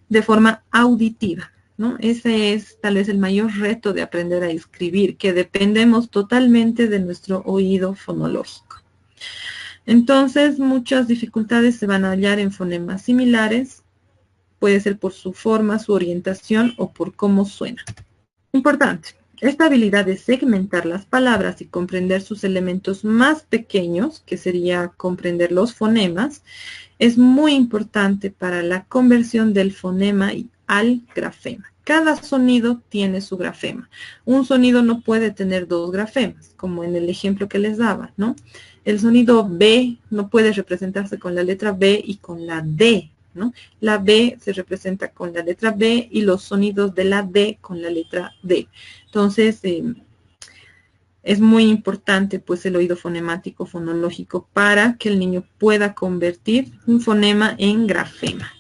De forma auditiva, ¿no? Ese es tal vez el mayor reto de aprender a escribir, que dependemos totalmente de nuestro oído fonológico. Entonces, muchas dificultades se van a hallar en fonemas similares. Puede ser por su forma, su orientación o por cómo suena. Importante. Esta habilidad de segmentar las palabras y comprender sus elementos más pequeños, que sería comprender los fonemas, es muy importante para la conversión del fonema al grafema. Cada sonido tiene su grafema. Un sonido no puede tener dos grafemas, como en el ejemplo que les daba, ¿no? El sonido B no puede representarse con la letra B y con la D, ¿no? La B se representa con la letra B y los sonidos de la D con la letra D. Entonces, es muy importante pues el oído fonemático, fonológico, para que el niño pueda convertir un fonema en grafema.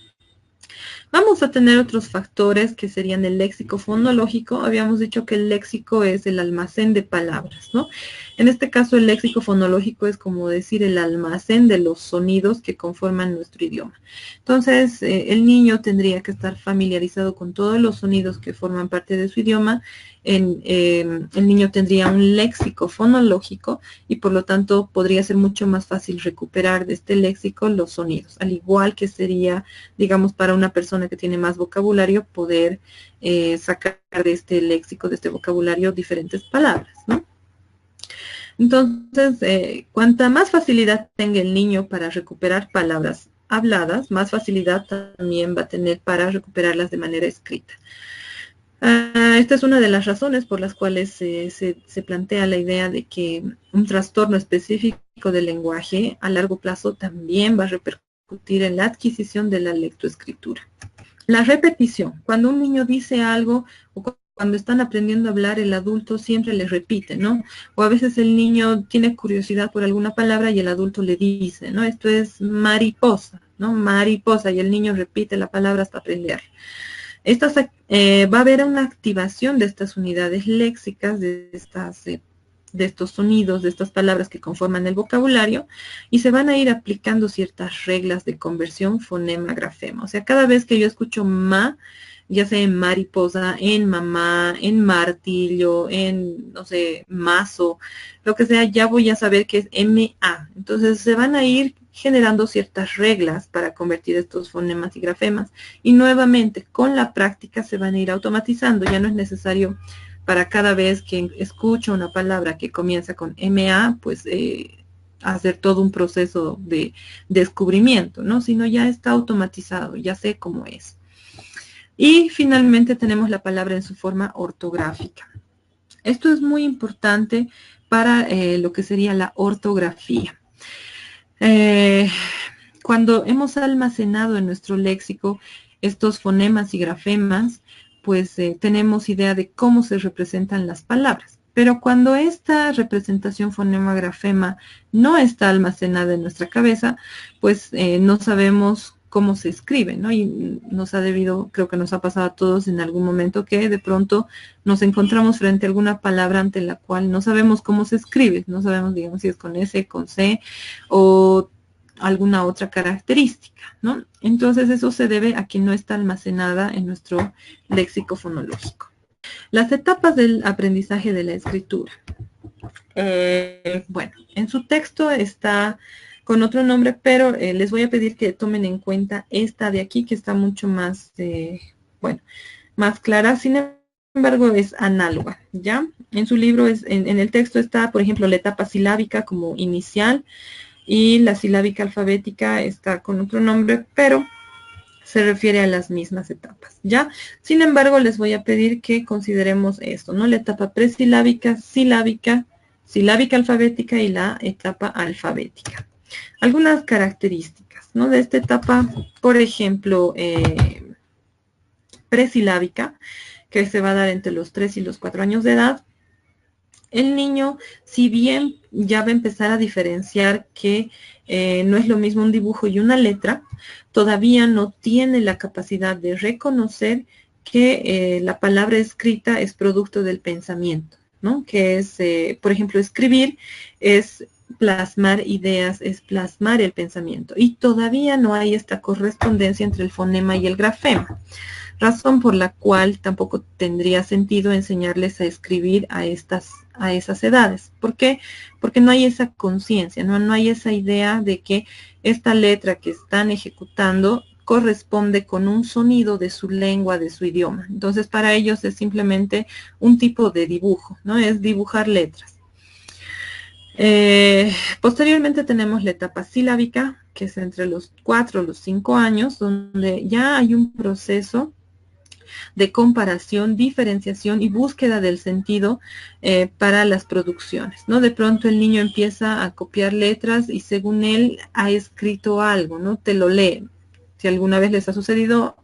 Vamos a tener otros factores que serían el léxico fonológico. Habíamos dicho que el léxico es el almacén de palabras, ¿no? En este caso, el léxico fonológico es como decir el almacén de los sonidos que conforman nuestro idioma. Entonces, el niño tendría que estar familiarizado con todos los sonidos que forman parte de su idioma. El niño tendría un léxico fonológico y por lo tanto podría ser mucho más fácil recuperar de este léxico los sonidos, al igual que sería, digamos, para una persona que tiene más vocabulario, poder sacar de este léxico, de este vocabulario, diferentes palabras, ¿no? Entonces, cuanta más facilidad tenga el niño para recuperar palabras habladas, más facilidad también va a tener para recuperarlas de manera escrita. Esta es una de las razones por las cuales se plantea la idea de que un trastorno específico del lenguaje a largo plazo también va a repercutir en la adquisición de la lectoescritura. La repetición. Cuando un niño dice algo o cuando están aprendiendo a hablar, el adulto siempre le repite, ¿no? O a veces el niño tiene curiosidad por alguna palabra y el adulto le dice, ¿no? Esto es mariposa, ¿no? Mariposa, y el niño repite la palabra hasta aprender. Va a haber una activación de estas unidades léxicas, de estos sonidos, de estas palabras que conforman el vocabulario, y se van a ir aplicando ciertas reglas de conversión fonema-grafema. O sea, cada vez que yo escucho ma, ya sea en mariposa, en mamá, en martillo, en, no sé, mazo, lo que sea, ya voy a saber que es MA. Entonces se van a ir generando ciertas reglas para convertir estos fonemas y grafemas. Y nuevamente, con la práctica se van a ir automatizando. Ya no es necesario para cada vez que escucho una palabra que comienza con MA, pues hacer todo un proceso de descubrimiento, ¿no? Sino ya está automatizado, ya sé cómo es. Y finalmente tenemos la palabra en su forma ortográfica. Esto es muy importante para lo que sería la ortografía. Cuando hemos almacenado en nuestro léxico estos fonemas y grafemas, pues tenemos idea de cómo se representan las palabras. Pero cuando esta representación fonema-grafema no está almacenada en nuestra cabeza, pues no sabemos cómo se escribe, ¿no? Y nos ha debido, creo que nos ha pasado a todos en algún momento que de pronto nos encontramos frente a alguna palabra ante la cual no sabemos cómo se escribe, no sabemos, digamos, si es con S, con C o alguna otra característica, ¿no? Entonces eso se debe a que no está almacenada en nuestro léxico fonológico. Las etapas del aprendizaje de la escritura. Bueno, en su texto está con otro nombre, pero les voy a pedir que tomen en cuenta esta de aquí, que está mucho más, bueno, más clara. Sin embargo, es análoga, ¿ya? En su libro, en el texto está, por ejemplo, la etapa silábica como inicial, y la silábica alfabética está con otro nombre, pero se refiere a las mismas etapas, ¿ya? Sin embargo, les voy a pedir que consideremos esto, ¿no? La etapa presilábica, silábica, silábica alfabética y la etapa alfabética. Algunas características, ¿no? De esta etapa, por ejemplo, presilábica, que se va a dar entre los 3 y los 4 años de edad. El niño, si bien ya va a empezar a diferenciar que no es lo mismo un dibujo y una letra, todavía no tiene la capacidad de reconocer que la palabra escrita es producto del pensamiento, ¿no? Que es, por ejemplo, escribir es plasmar ideas, es plasmar el pensamiento. Y todavía no hay esta correspondencia entre el fonema y el grafema. Razón por la cual tampoco tendría sentido enseñarles a escribir a esas edades. ¿Por qué? Porque no hay esa conciencia, no hay esa idea de que esta letra que están ejecutando corresponde con un sonido de su lengua, de su idioma. Entonces, para ellos es simplemente un tipo de dibujo, ¿no? Es dibujar letras. Posteriormente tenemos la etapa silábica, que es entre los 4 y los 5 años, donde ya hay un proceso de comparación, diferenciación y búsqueda del sentido para las producciones, ¿no? De pronto el niño empieza a copiar letras y según él ha escrito algo, ¿no? Te lo lee. Si alguna vez les ha sucedido,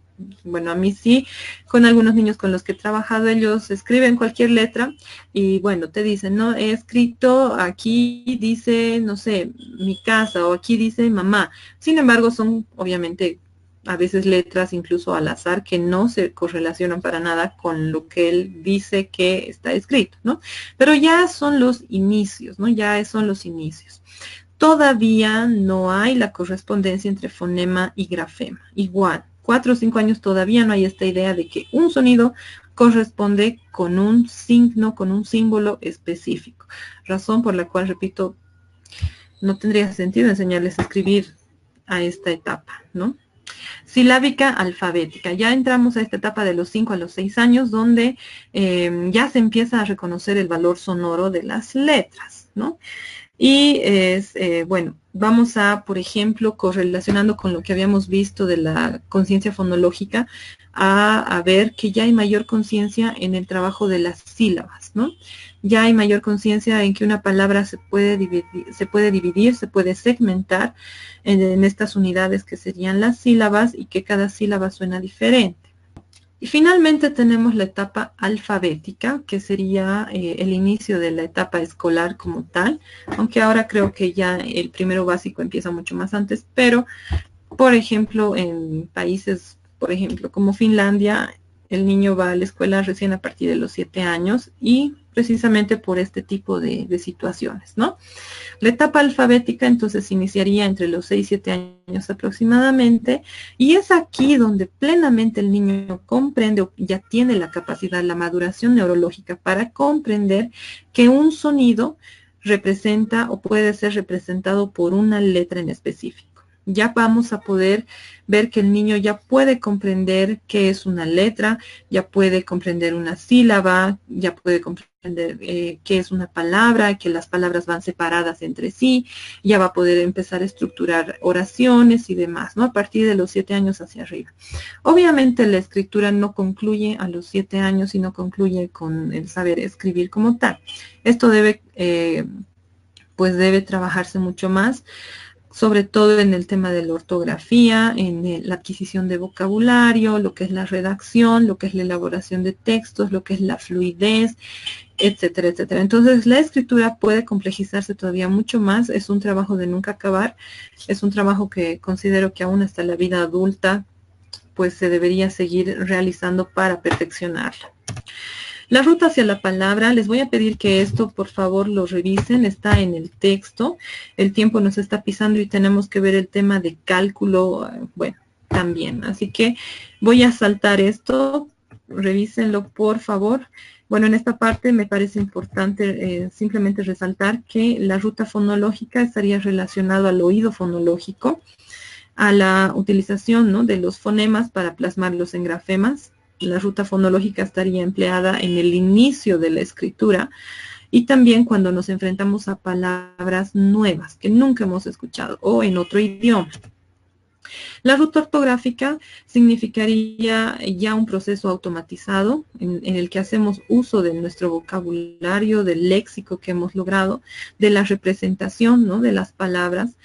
bueno, a mí sí, con algunos niños con los que he trabajado, ellos escriben cualquier letra y bueno, te dicen, ¿no? He escrito, aquí dice, no sé, mi casa o aquí dice mamá. Sin embargo, son obviamente a veces letras incluso al azar que no se correlacionan para nada con lo que él dice que está escrito, ¿no? Pero ya son los inicios, ¿no? Ya son los inicios. Todavía no hay la correspondencia entre fonema y grafema. Igual, 4 o 5 años todavía no hay esta idea de que un sonido corresponde con un signo, con un símbolo específico. Razón por la cual, repito, no tendría sentido enseñarles a escribir a esta etapa, ¿no? Silábica alfabética. Ya entramos a esta etapa de los 5 a los 6 años donde ya se empieza a reconocer el valor sonoro de las letras, ¿no? Y es, bueno, vamos a, por ejemplo, correlacionando con lo que habíamos visto de la conciencia fonológica, a ver que ya hay mayor conciencia en el trabajo de las sílabas, ¿no? Ya hay mayor conciencia en que una palabra se puede dividir, se puede segmentar en estas unidades que serían las sílabas y que cada sílaba suena diferente. Y finalmente tenemos la etapa alfabética, que sería el inicio de la etapa escolar como tal, aunque ahora creo que ya el primero básico empieza mucho más antes, pero por ejemplo en países, por ejemplo como Finlandia, el niño va a la escuela recién a partir de los 7 años y precisamente por este tipo de situaciones, ¿no? La etapa alfabética entonces iniciaría entre los 6 y 7 años aproximadamente y es aquí donde plenamente el niño comprende o ya tiene la capacidad, la maduración neurológica para comprender que un sonido representa o puede ser representado por una letra en específico. Ya vamos a poder ver que el niño ya puede comprender qué es una letra, ya puede comprender una sílaba, ya puede comprender qué es una palabra, que las palabras van separadas entre sí, ya va a poder empezar a estructurar oraciones y demás, ¿no? A partir de los 7 años hacia arriba. Obviamente la escritura no concluye a los 7 años, sino concluye con el saber escribir como tal. Esto debe, pues debe trabajarse mucho más, sobre todo en el tema de la ortografía, en la adquisición de vocabulario, lo que es la redacción, lo que es la elaboración de textos, lo que es la fluidez, etcétera, etcétera. Entonces, la escritura puede complejizarse todavía mucho más, es un trabajo de nunca acabar, es un trabajo que considero que aún hasta la vida adulta, pues se debería seguir realizando para perfeccionarla. La ruta hacia la palabra, les voy a pedir que esto por favor lo revisen, está en el texto, el tiempo nos está pisando y tenemos que ver el tema de cálculo, bueno, también, así que voy a saltar esto, revísenlo por favor. Bueno, en esta parte me parece importante simplemente resaltar que la ruta fonológica estaría relacionado al oído fonológico, a la utilización, ¿no?, de los fonemas para plasmarlos en grafemas. La ruta fonológica estaría empleada en el inicio de la escritura y también cuando nos enfrentamos a palabras nuevas que nunca hemos escuchado o en otro idioma. La ruta ortográfica significaría ya un proceso automatizado en el que hacemos uso de nuestro vocabulario, del léxico que hemos logrado, de la representación, ¿no?, de las palabras,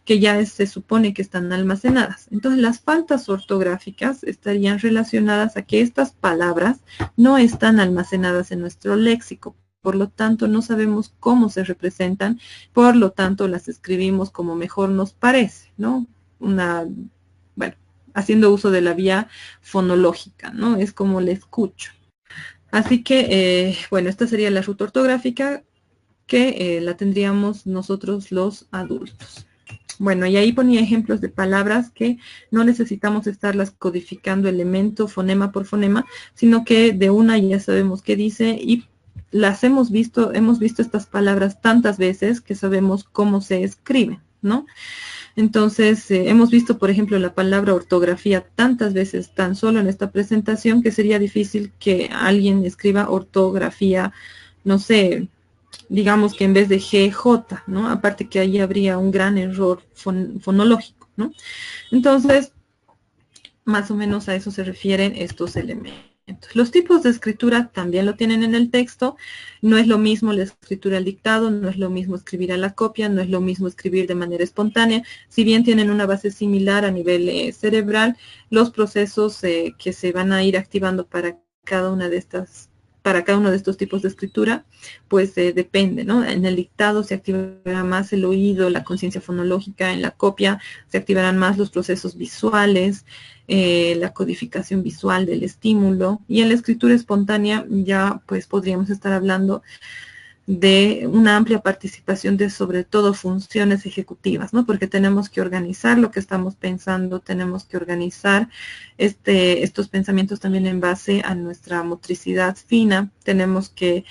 que ya se supone que están almacenadas. Entonces, las faltas ortográficas estarían relacionadas a que estas palabras no están almacenadas en nuestro léxico. Por lo tanto, no sabemos cómo se representan, por lo tanto, las escribimos como mejor nos parece, ¿no? Bueno, haciendo uso de la vía fonológica, ¿no? Es como le escucho. Así que, bueno, esta sería la ruta ortográfica que la tendríamos nosotros los adultos. Bueno, y ahí ponía ejemplos de palabras que no necesitamos estarlas codificando elemento, fonema por fonema, sino que de una ya sabemos qué dice y las hemos visto estas palabras tantas veces que sabemos cómo se escriben, ¿no? Entonces, hemos visto, por ejemplo, la palabra ortografía tantas veces tan solo en esta presentación que sería difícil que alguien escriba ortografía, no sé, digamos que en vez de GJ, ¿no? Aparte que ahí habría un gran error fonológico, ¿no? Entonces, más o menos a eso se refieren estos elementos. Los tipos de escritura también lo tienen en el texto. No es lo mismo la escritura al dictado, no es lo mismo escribir a la copia, no es lo mismo escribir de manera espontánea. Si bien tienen una base similar a nivel cerebral, los procesos que se van a ir activando para cada uno de estos tipos de escritura, pues depende, ¿no? En el dictado se activará más el oído, la conciencia fonológica, en la copia se activarán más los procesos visuales, la codificación visual del estímulo, y en la escritura espontánea ya pues podríamos estar hablando de una amplia participación de sobre todo funciones ejecutivas, ¿no? Porque tenemos que organizar lo que estamos pensando, tenemos que organizar estos pensamientos también en base a nuestra motricidad fina, tenemos que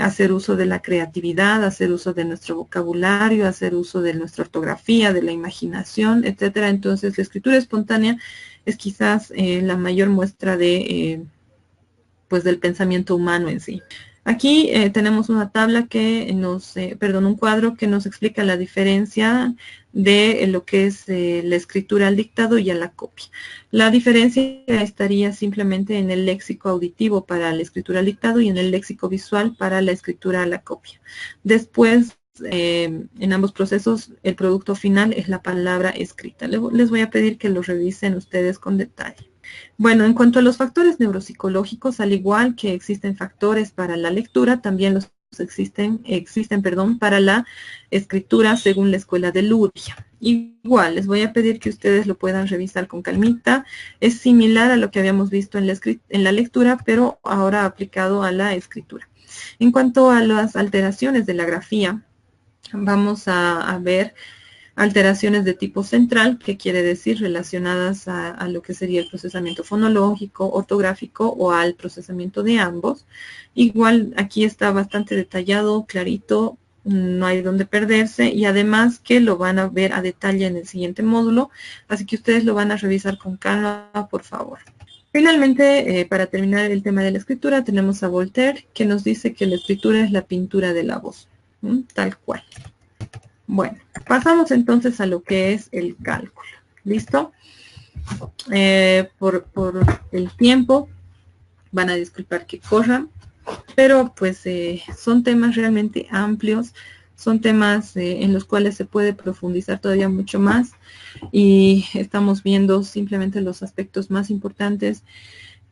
hacer uso de la creatividad, hacer uso de nuestro vocabulario, hacer uso de nuestra ortografía, de la imaginación, etcétera. Entonces, la escritura espontánea es quizás la mayor muestra de, pues, del pensamiento humano en sí. Aquí tenemos una tabla que nos, un cuadro que nos explica la diferencia de lo que es la escritura al dictado y a la copia. La diferencia estaría simplemente en el léxico auditivo para la escritura al dictado y en el léxico visual para la escritura a la copia. Después, en ambos procesos, el producto final es la palabra escrita. Les voy a pedir que lo revisen ustedes con detalle. Bueno, en cuanto a los factores neuropsicológicos, al igual que existen factores para la lectura, también los existen para la escritura según la escuela de Luria. Igual, les voy a pedir que ustedes lo puedan revisar con calmita. Es similar a lo que habíamos visto en la lectura, pero ahora aplicado a la escritura. En cuanto a las alteraciones de la grafía, vamos a ver alteraciones de tipo central, que quiere decir relacionadas a lo que sería el procesamiento fonológico, ortográfico o al procesamiento de ambos. Igual aquí está bastante detallado, clarito, no hay donde perderse y además que lo van a ver a detalle en el siguiente módulo, así que ustedes lo van a revisar con calma, por favor. Finalmente, para terminar el tema de la escritura, tenemos a Voltaire, que nos dice que la escritura es la pintura de la voz, tal cual. Bueno, pasamos entonces a lo que es el cálculo. ¿Listo? Por el tiempo, van a disculpar que corran, pero pues son temas realmente amplios, son temas en los cuales se puede profundizar todavía mucho más y estamos viendo simplemente los aspectos más importantes.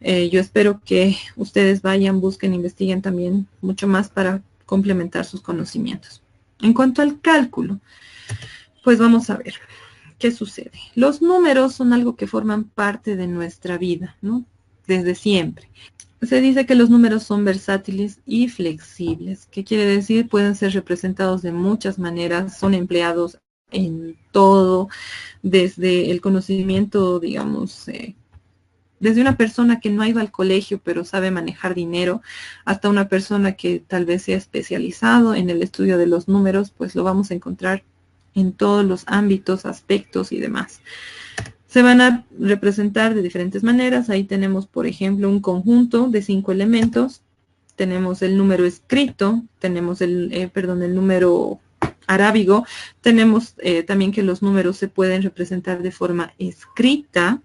Yo espero que ustedes vayan, busquen, investiguen también mucho más para complementar sus conocimientos. En cuanto al cálculo, pues vamos a ver qué sucede. Los números son algo que forman parte de nuestra vida, ¿no? Desde siempre. Se dice que los números son versátiles y flexibles. ¿Qué quiere decir? Pueden ser representados de muchas maneras, son empleados en todo, desde el conocimiento, digamos, desde una persona que no ha ido al colegio pero sabe manejar dinero, hasta una persona que tal vez sea especializado en el estudio de los números, pues lo vamos a encontrar en todos los ámbitos, aspectos y demás. Se van a representar de diferentes maneras. Ahí tenemos, por ejemplo, un conjunto de 5 elementos. Tenemos el número escrito, tenemos el número arábigo. Tenemos también que los números se pueden representar de forma escrita.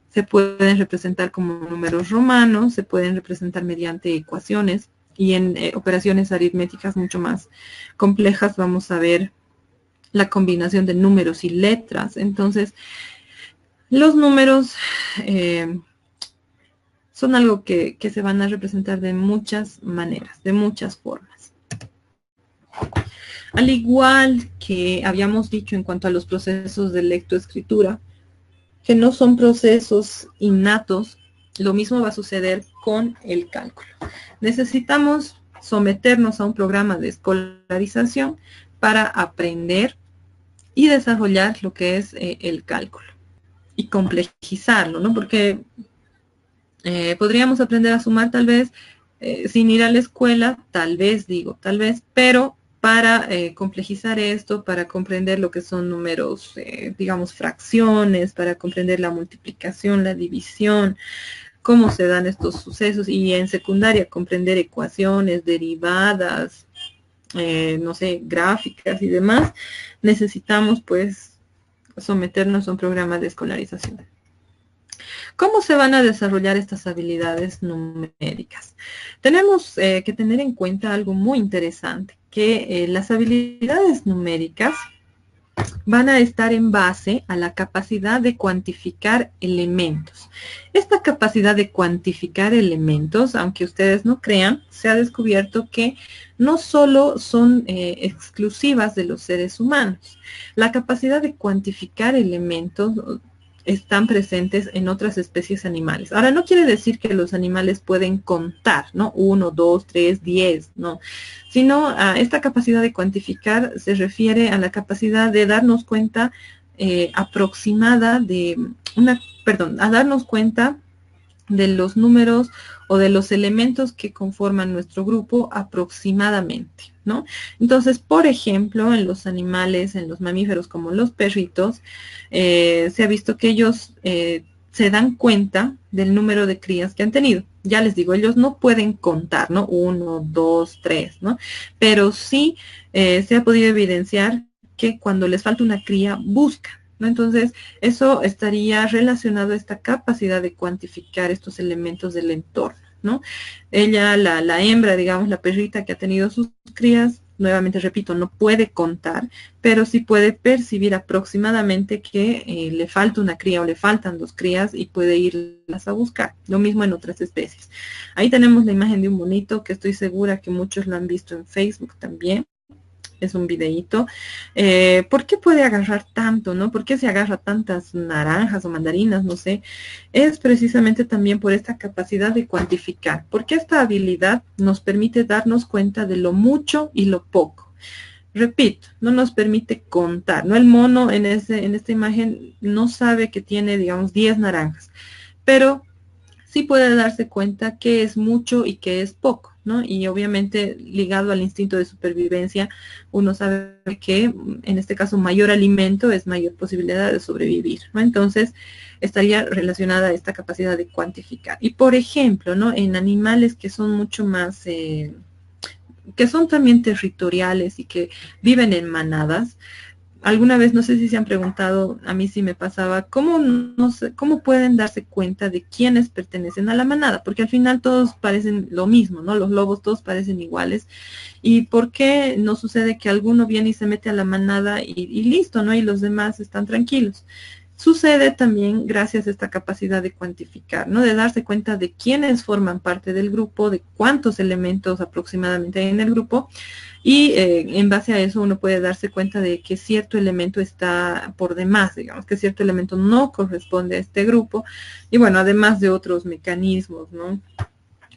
Se pueden representar como números romanos, se pueden representar mediante ecuaciones y en operaciones aritméticas mucho más complejas vamos a ver la combinación de números y letras. Entonces, los números son algo que se van a representar de muchas maneras, de muchas formas. Al igual que habíamos dicho en cuanto a los procesos de lectoescritura, que no son procesos innatos, lo mismo va a suceder con el cálculo. Necesitamos someternos a un programa de escolarización para aprender y desarrollar lo que es el cálculo y complejizarlo, ¿no? Porque podríamos aprender a sumar tal vez sin ir a la escuela, tal vez, pero para complejizar esto, para comprender lo que son números, digamos, fracciones, para comprender la multiplicación, la división, cómo se dan estos sucesos, y en secundaria comprender ecuaciones, derivadas, no sé, gráficas y demás, necesitamos pues someternos a un programa de escolarización. ¿Cómo se van a desarrollar estas habilidades numéricas? Tenemos que tener en cuenta algo muy interesante, que las habilidades numéricas van a estar en base a la capacidad de cuantificar elementos. Esta capacidad de cuantificar elementos, aunque ustedes no crean, se ha descubierto que no solo son exclusivas de los seres humanos. La capacidad de cuantificar elementos están presentes en otras especies animales. Ahora, no quiere decir que los animales pueden contar, ¿no? 1, 2, 3, 10, no. Sino a esta capacidad de cuantificar se refiere a la capacidad de darnos cuenta aproximada de a darnos cuenta de los números o de los elementos que conforman nuestro grupo aproximadamente, ¿no? Entonces, por ejemplo, en los animales, en los mamíferos como los perritos, se ha visto que ellos se dan cuenta del número de crías que han tenido. Ya les digo, ellos no pueden contar, ¿no? 1, 2, 3, ¿no? Pero sí se ha podido evidenciar que cuando les falta una cría, buscan, ¿no? Entonces, eso estaría relacionado a esta capacidad de cuantificar estos elementos del entorno, ¿no? Ella, la hembra, digamos, la perrita que ha tenido sus crías, nuevamente repito, no puede contar, pero sí puede percibir aproximadamente que le falta una cría o le faltan 2 crías y puede irlas a buscar. Lo mismo en otras especies. Ahí tenemos la imagen de un bonito que estoy segura que muchos lo han visto en Facebook también. Es un videíto. ¿Por qué puede agarrar tanto, no? ¿Por qué se agarra tantas naranjas o mandarinas? No sé. Es precisamente también por esta capacidad de cuantificar, porque esta habilidad nos permite darnos cuenta de lo mucho y lo poco. Repito, no nos permite contar, ¿no? El mono en esta imagen no sabe que tiene, digamos, 10 naranjas, pero sí puede darse cuenta qué es mucho y qué es poco, ¿no? Y obviamente ligado al instinto de supervivencia, uno sabe que en este caso mayor alimento es mayor posibilidad de sobrevivir, ¿no? Entonces estaría relacionada a esta capacidad de cuantificar. Y por ejemplo, ¿no? En animales que son mucho más, que son también territoriales y que viven en manadas, alguna vez, no sé si se han preguntado, a mí sí me pasaba, ¿cómo, no sé, cómo pueden darse cuenta de quiénes pertenecen a la manada? Porque al final todos parecen lo mismo, ¿no? Los lobos todos parecen iguales. ¿Y por qué no sucede que alguno viene y se mete a la manada y listo, ¿no? Y los demás están tranquilos? Sucede también gracias a esta capacidad de cuantificar, ¿no? De darse cuenta de quiénes forman parte del grupo, de cuántos elementos aproximadamente hay en el grupo, y en base a eso uno puede darse cuenta de que cierto elemento está por demás, digamos, que cierto elemento no corresponde a este grupo, y bueno, además de otros mecanismos, ¿no?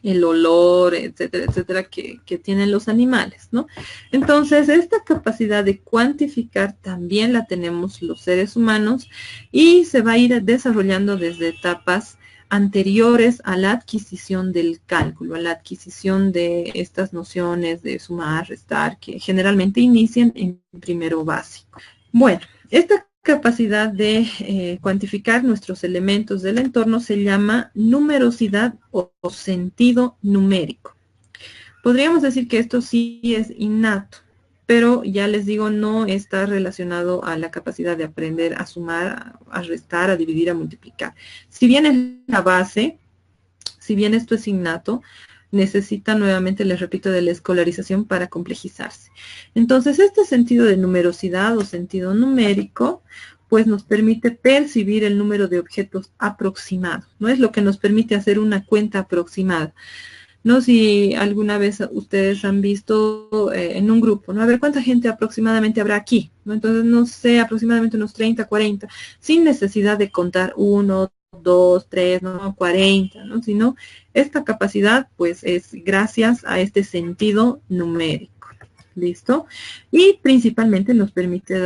El olor, etcétera, etcétera, que tienen los animales, ¿no? Entonces, esta capacidad de cuantificar también la tenemos los seres humanos y se va a ir desarrollando desde etapas anteriores a la adquisición del cálculo, a la adquisición de estas nociones de sumar, restar, que generalmente inician en primero básico. Bueno, esta capacidad de cuantificar nuestros elementos del entorno se llama numerosidad o sentido numérico. Podríamos decir que esto sí es innato, pero ya les digo, no está relacionado a la capacidad de aprender a sumar, a restar, a dividir, a multiplicar. Si bien es la base, si bien esto es innato, necesita nuevamente, les repito, de la escolarización para complejizarse. Entonces, este sentido de numerosidad o sentido numérico, pues nos permite percibir el número de objetos aproximado, ¿no? Es lo que nos permite hacer una cuenta aproximada. No sé si alguna vez ustedes han visto en un grupo, ¿no? A ver cuánta gente aproximadamente habrá aquí, ¿no? Entonces, no sé, aproximadamente unos 30, 40, sin necesidad de contar 1, 2, 3, no 40, ¿no? Sino esta capacidad pues es gracias a este sentido numérico. ¿Listo? Y principalmente nos permite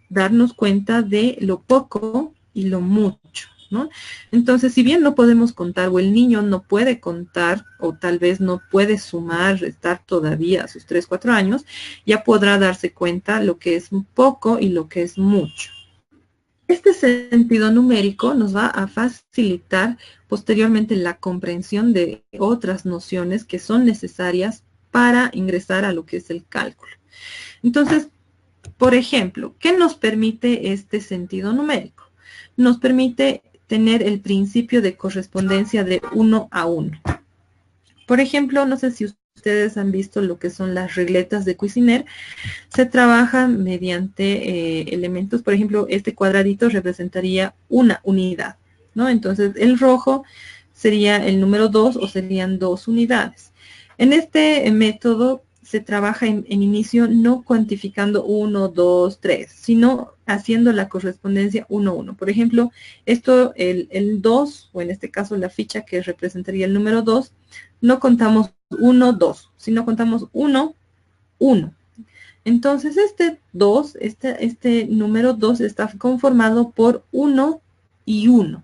darnos cuenta de lo poco y lo mucho, ¿no? Entonces, si bien no podemos contar o el niño no puede contar o tal vez no puede sumar, restar todavía a sus 3, 4 años, ya podrá darse cuenta lo que es poco y lo que es mucho. Este sentido numérico nos va a facilitar posteriormente la comprensión de otras nociones que son necesarias para ingresar a lo que es el cálculo. Entonces, por ejemplo, ¿qué nos permite este sentido numérico? Nos permite tener el principio de correspondencia de 1 a 1. Por ejemplo, no sé si ustedes han visto lo que son las regletas de Cuisinert. Se trabaja mediante elementos, por ejemplo, este cuadradito representaría una unidad, ¿no? Entonces, el rojo sería el número 2 o serían 2 unidades. En este método se trabaja en inicio no cuantificando 1, 2, 3, sino haciendo la correspondencia 1, 1. Por ejemplo, esto, el 2, o en este caso la ficha que representaría el número 2, no contamos 1, 2, sino contamos 1, 1. Entonces, este 2, este número 2 está conformado por 1 y 1.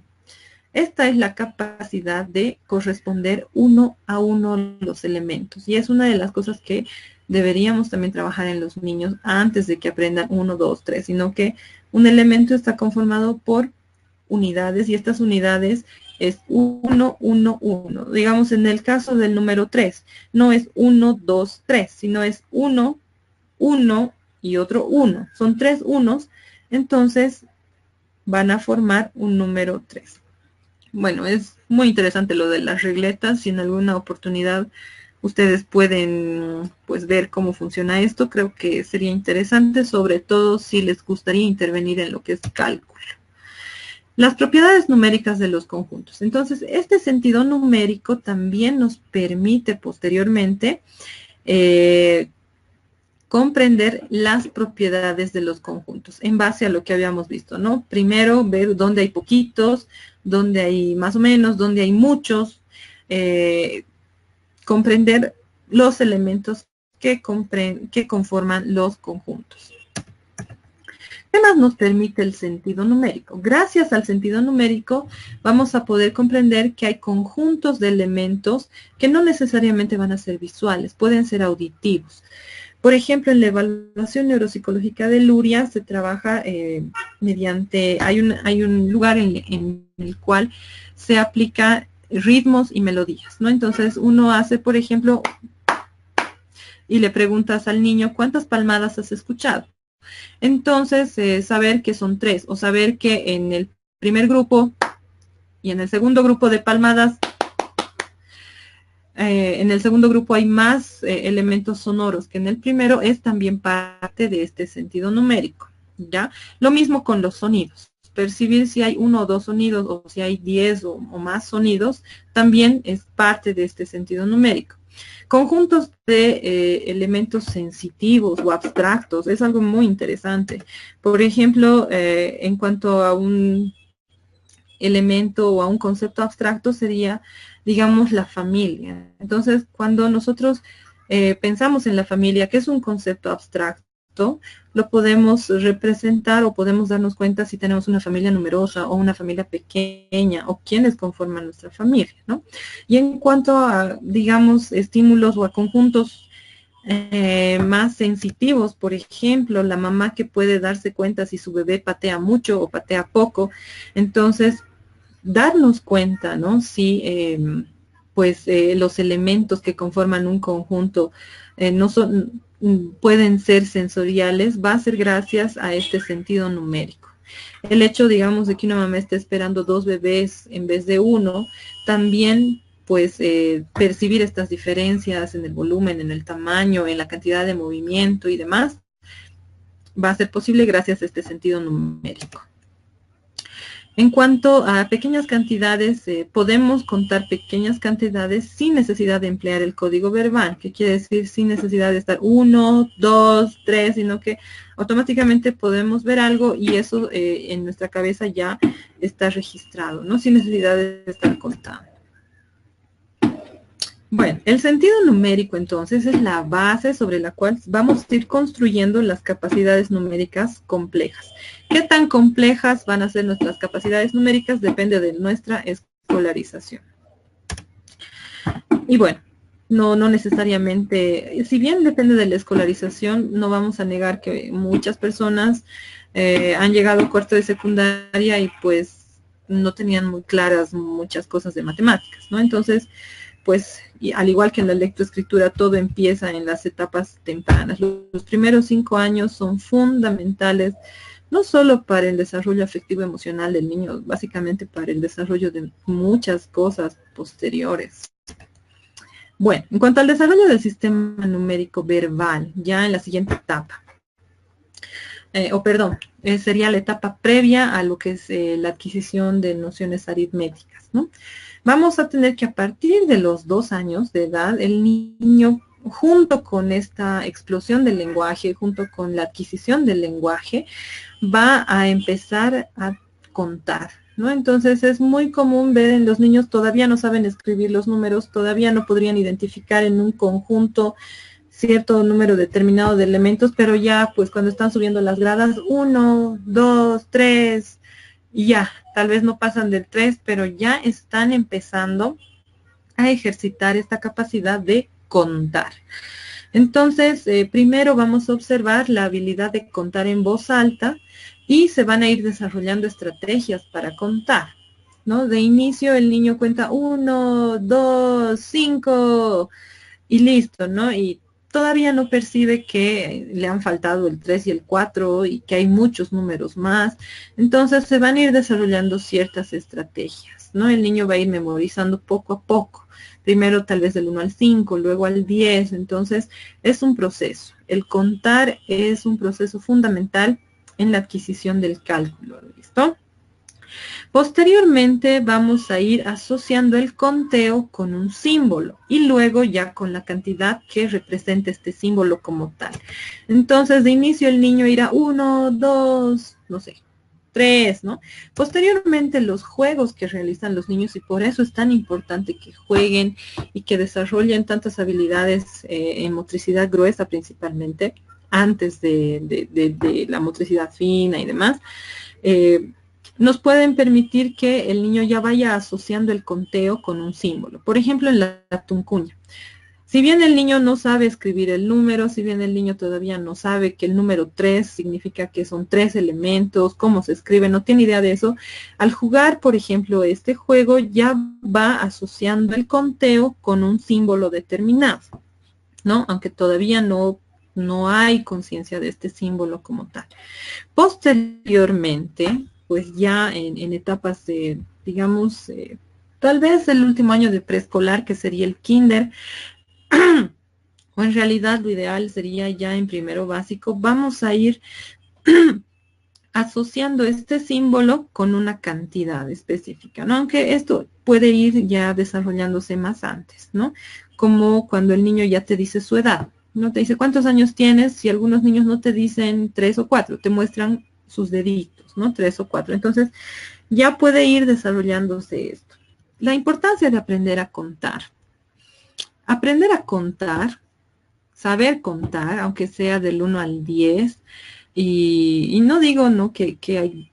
Esta es la capacidad de corresponder uno a uno los elementos. Y es una de las cosas que deberíamos también trabajar en los niños antes de que aprendan 1, 2, 3, sino que un elemento está conformado por unidades y estas unidades es 1, 1, 1. Digamos, en el caso del número 3, no es 1, 2, 3, sino es 1, 1 y otro 1. Son 3 unos, entonces van a formar un número 3. Bueno, es muy interesante lo de las regletas. Si en alguna oportunidad ustedes pueden pues ver cómo funciona esto, creo que sería interesante, sobre todo si les gustaría intervenir en lo que es cálculo. Las propiedades numéricas de los conjuntos. Entonces, este sentido numérico también nos permite posteriormente comprender las propiedades de los conjuntos en base a lo que habíamos visto, ¿no? Primero, ver dónde hay poquitos, dónde hay más o menos, dónde hay muchos, comprender los elementos que conforman los conjuntos. ¿Qué más nos permite el sentido numérico? Gracias al sentido numérico vamos a poder comprender que hay conjuntos de elementos que no necesariamente van a ser visuales, pueden ser auditivos. Por ejemplo, en la evaluación neuropsicológica de Luria se trabaja mediante, hay un lugar en el cual se aplica ritmos y melodías, ¿no? Entonces uno hace, por ejemplo, y le preguntas al niño, ¿cuántas palmadas has escuchado? Entonces, saber que son 3, o saber que en el primer grupo y en el segundo grupo de palmadas, en el segundo grupo hay más elementos sonoros que en el primero, es también parte de este sentido numérico, ¿ya? Lo mismo con los sonidos. Percibir si hay 1 o 2 sonidos o si hay 10 o más sonidos, también es parte de este sentido numérico. Conjuntos de elementos sensitivos o abstractos, es algo muy interesante. Por ejemplo, en cuanto a un elemento o a un concepto abstracto sería, digamos, la familia. Entonces, cuando nosotros pensamos en la familia, que es un concepto abstracto, lo podemos representar o podemos darnos cuenta si tenemos una familia numerosa o una familia pequeña o quiénes conforman nuestra familia, ¿no? Y en cuanto a, digamos, estímulos o a conjuntos más sensitivos, por ejemplo, la mamá que puede darse cuenta si su bebé patea mucho o patea poco, entonces darnos cuenta, ¿no? Si los elementos que conforman un conjunto no son pueden ser sensoriales, va a ser gracias a este sentido numérico. El hecho, digamos, de que una mamá esté esperando 2 bebés en vez de 1, también pues percibir estas diferencias en el volumen, en el tamaño, en la cantidad de movimiento y demás, va a ser posible gracias a este sentido numérico. En cuanto a pequeñas cantidades, podemos contar pequeñas cantidades sin necesidad de emplear el código verbal, que quiere decir sin necesidad de estar 1, 2, 3, sino que automáticamente podemos ver algo y eso en nuestra cabeza ya está registrado, ¿no? Sin necesidad de estar contando. Bueno, el sentido numérico entonces es la base sobre la cual vamos a ir construyendo las capacidades numéricas complejas. ¿Qué tan complejas van a ser nuestras capacidades numéricas? Depende de nuestra escolarización. Y bueno, no necesariamente, si bien depende de la escolarización, no vamos a negar que muchas personas han llegado a cuarto de secundaria y pues no tenían muy claras muchas cosas de matemáticas, ¿no? Entonces, pues, y al igual que en la lectoescritura, todo empieza en las etapas tempranas. Los primeros 5 años son fundamentales, no solo para el desarrollo afectivo emocional del niño, básicamente para el desarrollo de muchas cosas posteriores. Bueno, en cuanto al desarrollo del sistema numérico verbal, ya en la siguiente etapa, sería la etapa previa a lo que es la adquisición de nociones aritméticas, ¿no? Vamos a tener que a partir de los 2 años de edad, el niño, junto con esta explosión del lenguaje, junto con la adquisición del lenguaje, va a empezar a contar, ¿no? Entonces es muy común ver en los niños todavía no saben escribir los números, todavía no podrían identificar en un conjunto cierto número determinado de elementos, pero ya pues cuando están subiendo las gradas, 1, 2, 3, y ya, tal vez no pasan del 3, pero ya están empezando a ejercitar esta capacidad de contar. Entonces, primero vamos a observar la habilidad de contar en voz alta y se van a ir desarrollando estrategias para contar, ¿no? De inicio el niño cuenta 1, 2, 5 y listo, ¿no? Y todavía no percibe que le han faltado el 3 y el 4 y que hay muchos números más. Entonces se van a ir desarrollando ciertas estrategias, ¿no? El niño va a ir memorizando poco a poco. Primero tal vez del 1 al 5, luego al 10. Entonces es un proceso. El contar es un proceso fundamental en la adquisición del cálculo, ¿listo? Posteriormente vamos a ir asociando el conteo con un símbolo y luego ya con la cantidad que representa este símbolo como tal. Entonces de inicio el niño irá 1, 2, no sé, 3, ¿no? Posteriormente los juegos que realizan los niños, y por eso es tan importante que jueguen y que desarrollen tantas habilidades en motricidad gruesa principalmente, antes de la motricidad fina y demás, nos pueden permitir que el niño ya vaya asociando el conteo con un símbolo. Por ejemplo, en la tuncuña. Si bien el niño no sabe escribir el número, si bien el niño todavía no sabe que el número 3 significa que son 3 elementos, cómo se escribe, no tiene idea de eso, al jugar, por ejemplo, este juego ya va asociando el conteo con un símbolo determinado, ¿no? Aunque todavía no hay conciencia de este símbolo como tal. Posteriormente, pues ya en etapas de, digamos, tal vez el último año de preescolar, que sería el kinder, o en realidad lo ideal sería ya en primero básico, vamos a ir asociando este símbolo con una cantidad específica, ¿no? Aunque esto puede ir ya desarrollándose más antes, ¿no? Como cuando el niño ya te dice su edad, ¿no? Te dice cuántos años tienes, si algunos niños no te dicen 3 o 4, te muestran sus deditos, ¿no? 3 o 4. Entonces, ya puede ir desarrollándose esto. La importancia de aprender a contar. Aprender a contar, saber contar, aunque sea del 1 al 10, y no digo ¿no? que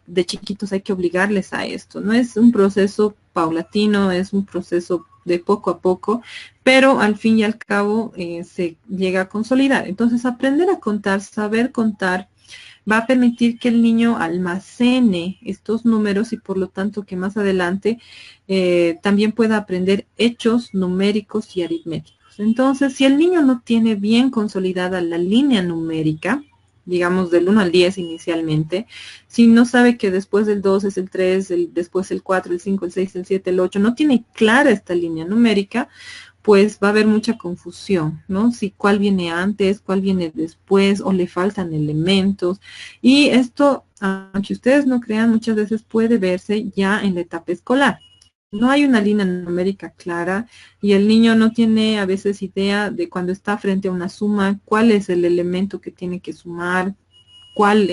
de chiquitos hay que obligarles a esto, no es un proceso paulatino, es un proceso de poco a poco, pero al fin y al cabo se llega a consolidar. Entonces aprender a contar, saber contar, va a permitir que el niño almacene estos números y por lo tanto que más adelante también pueda aprender hechos numéricos y aritméticos. Entonces, si el niño no tiene bien consolidada la línea numérica, digamos del 1 al 10 inicialmente, si no sabe que después del 2 es el 3, después el 4, el 5, el 6, el 7, el 8, no tiene clara esta línea numérica, pues va a haber mucha confusión, ¿no? Si cuál viene antes, cuál viene después, o le faltan elementos. Y esto, aunque ustedes no crean, muchas veces puede verse ya en la etapa escolar. No hay una línea numérica clara y el niño no tiene a veces idea de cuando está frente a una suma, cuál es el elemento que tiene que sumar, cuál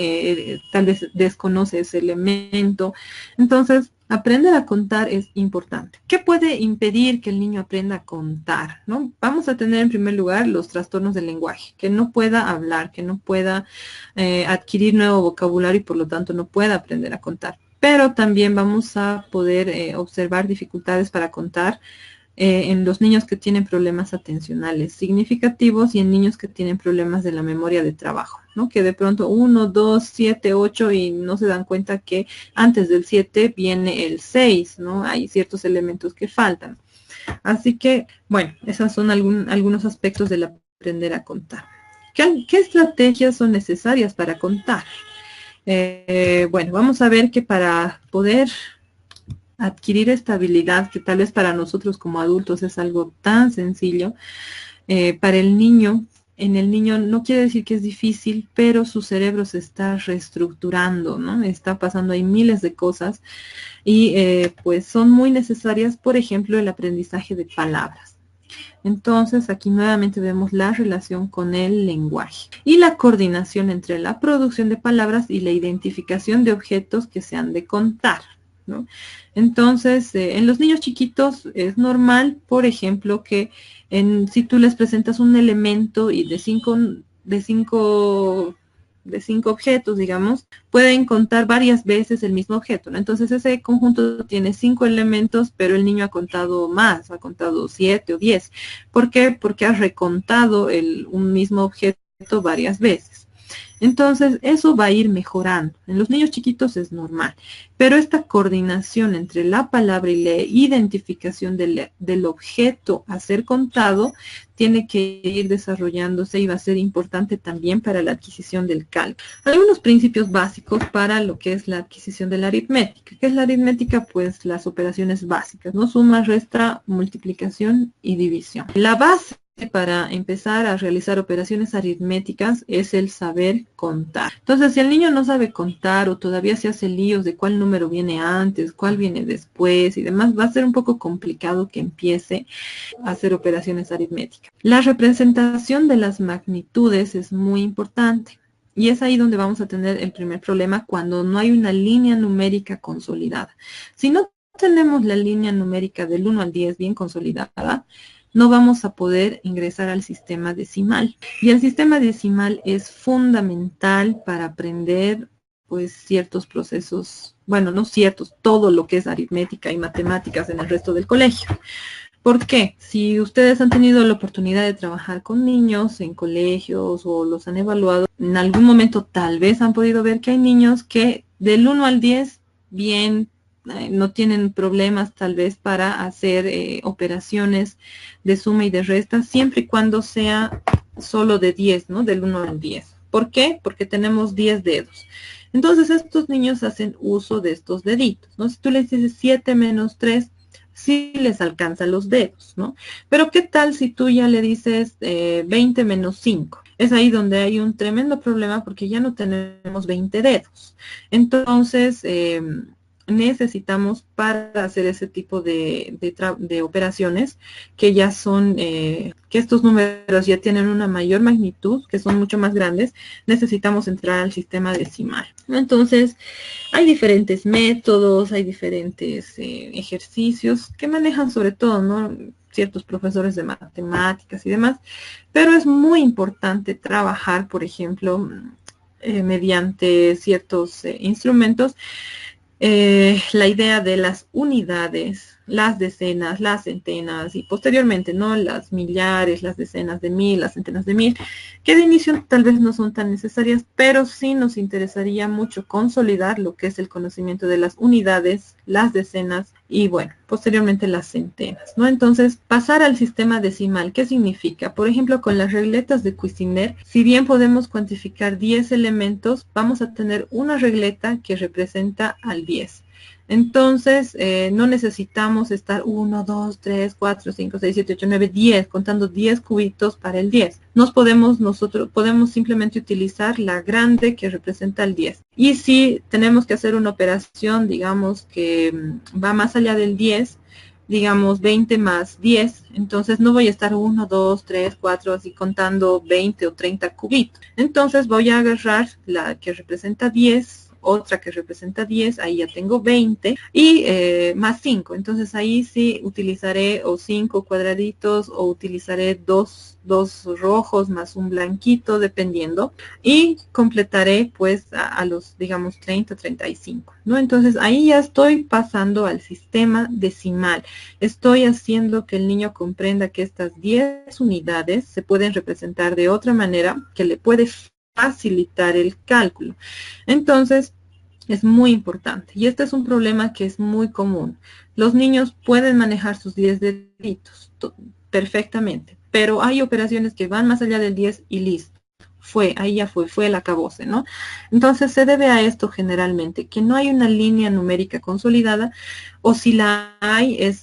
tal vez desconoce ese elemento. Entonces, aprender a contar es importante. ¿Qué puede impedir que el niño aprenda a contar? ¿No? Vamos a tener en primer lugar los trastornos del lenguaje, que no pueda hablar, que no pueda adquirir nuevo vocabulario y por lo tanto no pueda aprender a contar. Pero también vamos a poder observar dificultades para contar en los niños que tienen problemas atencionales significativos y en niños que tienen problemas de la memoria de trabajo, ¿no? Que de pronto 1, 2, 7, 8 y no se dan cuenta que antes del 7 viene el 6, ¿no? Hay ciertos elementos que faltan. Así que, bueno, esos son algunos aspectos del aprender a contar. ¿Qué estrategias son necesarias para contar? Bueno, vamos a ver que para poder adquirir esta habilidad, que tal vez para nosotros como adultos es algo tan sencillo, para el niño, en el niño no quiere decir que es difícil, pero su cerebro se está reestructurando, ¿no? Está pasando ahí miles de cosas y pues son muy necesarias, por ejemplo, el aprendizaje de palabras. Entonces, aquí nuevamente vemos la relación con el lenguaje y la coordinación entre la producción de palabras y la identificación de objetos que se han de contar, ¿no? Entonces, en los niños chiquitos es normal, por ejemplo, que si tú les presentas un elemento y de cinco objetos, digamos, pueden contar varias veces el mismo objeto, ¿no? Entonces ese conjunto tiene 5 elementos, pero el niño ha contado más, ha contado 7 o 10. ¿Por qué? Porque ha recontado un mismo objeto varias veces. Entonces, eso va a ir mejorando. En los niños chiquitos es normal, pero esta coordinación entre la palabra y la identificación del objeto a ser contado tiene que ir desarrollándose y va a ser importante también para la adquisición del cálculo. Hay unos principios básicos para lo que es la adquisición de la aritmética. ¿Qué es la aritmética? Pues las operaciones básicas, ¿no? Suma, resta, multiplicación y división. La base para empezar a realizar operaciones aritméticas es el saber contar. Entonces, si el niño no sabe contar o todavía se hace líos de cuál número viene antes, cuál viene después y demás, va a ser un poco complicado que empiece a hacer operaciones aritméticas. La representación de las magnitudes es muy importante. Y es ahí donde vamos a tener el primer problema cuando no hay una línea numérica consolidada. Si no tenemos la línea numérica del 1 al 10 bien consolidada, no vamos a poder ingresar al sistema decimal. Y el sistema decimal es fundamental para aprender pues ciertos procesos, bueno, no ciertos, todo lo que es aritmética y matemáticas en el resto del colegio. ¿Por qué? Si ustedes han tenido la oportunidad de trabajar con niños en colegios o los han evaluado, en algún momento tal vez han podido ver que hay niños que del 1 al 10 bien no tienen problemas tal vez para hacer operaciones de suma y de resta, siempre y cuando sea solo de 10, ¿no? Del 1 al 10. ¿Por qué? Porque tenemos 10 dedos. Entonces estos niños hacen uso de estos deditos, ¿no? Si tú les dices 7 menos 3, sí les alcanza los dedos, ¿no? Pero ¿qué tal si tú ya le dices 20 menos 5? Es ahí donde hay un tremendo problema porque ya no tenemos 20 dedos. Entonces, necesitamos para hacer ese tipo de operaciones que ya son, que estos números ya tienen una mayor magnitud, que son mucho más grandes, necesitamos entrar al sistema decimal. Entonces, hay diferentes métodos, hay diferentes ejercicios que manejan sobre todo, ¿no?, ciertos profesores de matemáticas y demás, pero es muy importante trabajar, por ejemplo, mediante ciertos instrumentos, la idea de las unidades, las decenas, las centenas y posteriormente, ¿no?, las millares, las decenas de mil, las centenas de mil, que de inicio tal vez no son tan necesarias, pero sí nos interesaría mucho consolidar lo que es el conocimiento de las unidades, las decenas y, bueno, posteriormente las centenas, ¿no? Entonces, pasar al sistema decimal, ¿qué significa? Por ejemplo, con las regletas de Cuisinert, si bien podemos cuantificar 10 elementos, vamos a tener una regleta que representa al 10. Entonces, no necesitamos estar 1, 2, 3, 4, 5, 6, 7, 8, 9, 10, contando 10 cubitos para el 10. Nosotros podemos simplemente utilizar la grande que representa el 10. Y si tenemos que hacer una operación, digamos, que va más allá del 10, digamos 20 más 10, entonces no voy a estar 1, 2, 3, 4, así contando 20 o 30 cubitos. Entonces voy a agarrar la que representa 10, otra que representa 10, ahí ya tengo 20, y más 5. Entonces ahí sí utilizaré o 5 cuadraditos o utilizaré dos rojos más un blanquito, dependiendo, y completaré pues a los, digamos, 30, 35, ¿no? Entonces ahí ya estoy pasando al sistema decimal. Estoy haciendo que el niño comprenda que estas 10 unidades se pueden representar de otra manera que le puede facilitar el cálculo. Entonces, es muy importante. Y este es un problema que es muy común. Los niños pueden manejar sus 10 deditos perfectamente, pero hay operaciones que van más allá del 10 y listo. Ahí ya fue el acabose, ¿no? Entonces se debe a esto generalmente, que no hay una línea numérica consolidada, o si la hay es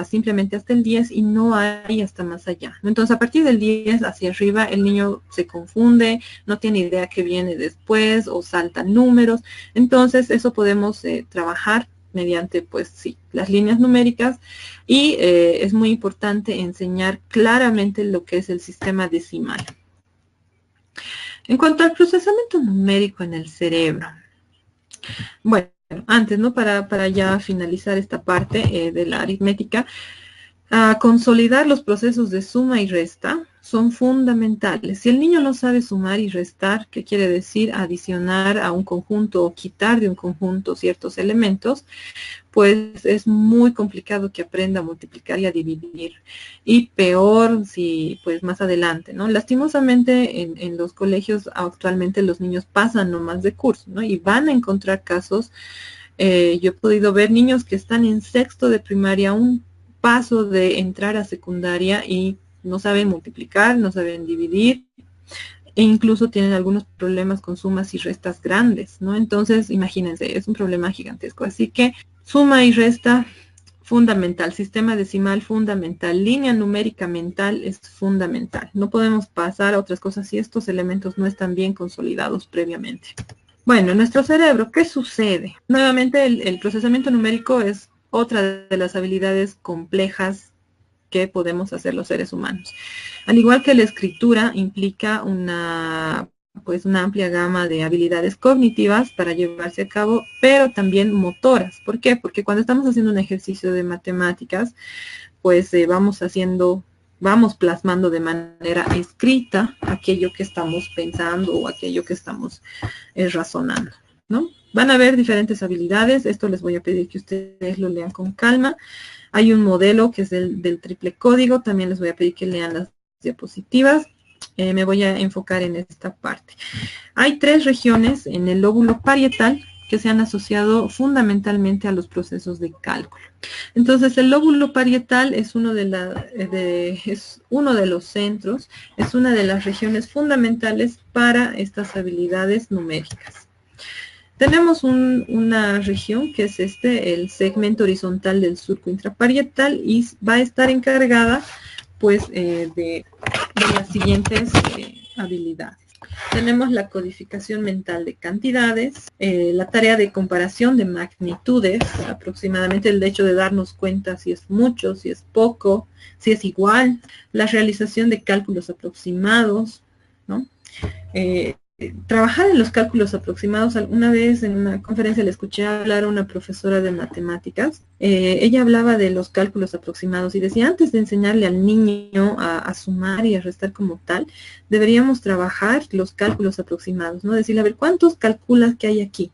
simplemente hasta el 10 y no hay hasta más allá. Entonces a partir del 10 hacia arriba el niño se confunde, no tiene idea qué viene después o saltan números. Entonces eso podemos trabajar mediante, pues sí, las líneas numéricas, y es muy importante enseñar claramente lo que es el sistema decimal. En cuanto al procesamiento numérico en el cerebro, bueno, antes, ¿no?, para ya finalizar esta parte de la aritmética, consolidar los procesos de suma y resta son fundamentales. Si el niño no sabe sumar y restar, ¿qué quiere decir? Adicionar a un conjunto o quitar de un conjunto ciertos elementos, pues es muy complicado que aprenda a multiplicar y a dividir. Y peor si pues más adelante, ¿no? Lastimosamente en los colegios actualmente los niños pasan nomás de curso, ¿no? Y van a encontrar casos, yo he podido ver niños que están en sexto de primaria, un paso de entrar a secundaria y no saben multiplicar, no saben dividir, e incluso tienen algunos problemas con sumas y restas grandes, ¿no? Entonces, imagínense, es un problema gigantesco. Así que suma y resta fundamental, sistema decimal fundamental, línea numérica mental es fundamental. No podemos pasar a otras cosas si estos elementos no están bien consolidados previamente. Bueno, en nuestro cerebro, ¿qué sucede? Nuevamente, el procesamiento numérico es otra de las habilidades complejas que podemos hacer los seres humanos. Al igual que la escritura implica una amplia gama de habilidades cognitivas para llevarse a cabo, pero también motoras. ¿Por qué? Porque cuando estamos haciendo un ejercicio de matemáticas, pues vamos plasmando de manera escrita aquello que estamos pensando o aquello que estamos razonando, ¿no? Van a haber diferentes habilidades, esto les voy a pedir que ustedes lo lean con calma. Hay un modelo que es del triple código, también les voy a pedir que lean las diapositivas. Me voy a enfocar en esta parte. Hay 3 regiones en el lóbulo parietal que se han asociado fundamentalmente a los procesos de cálculo. Entonces, el lóbulo parietal es uno de los centros, es una de las regiones fundamentales para estas habilidades numéricas. Tenemos una región que es el segmento horizontal del surco intraparietal y va a estar encargada pues de las siguientes habilidades. Tenemos la codificación mental de cantidades, la tarea de comparación de magnitudes, aproximadamente el hecho de darnos cuenta si es mucho, si es poco, si es igual, la realización de cálculos aproximados, ¿no? Trabajar en los cálculos aproximados. Alguna vez en una conferencia le escuché hablar a una profesora de matemáticas. Ella hablaba de los cálculos aproximados y decía, antes de enseñarle al niño a sumar y a restar como tal, deberíamos trabajar los cálculos aproximados, ¿no? Decirle, a ver, ¿cuántos calculas que hay aquí?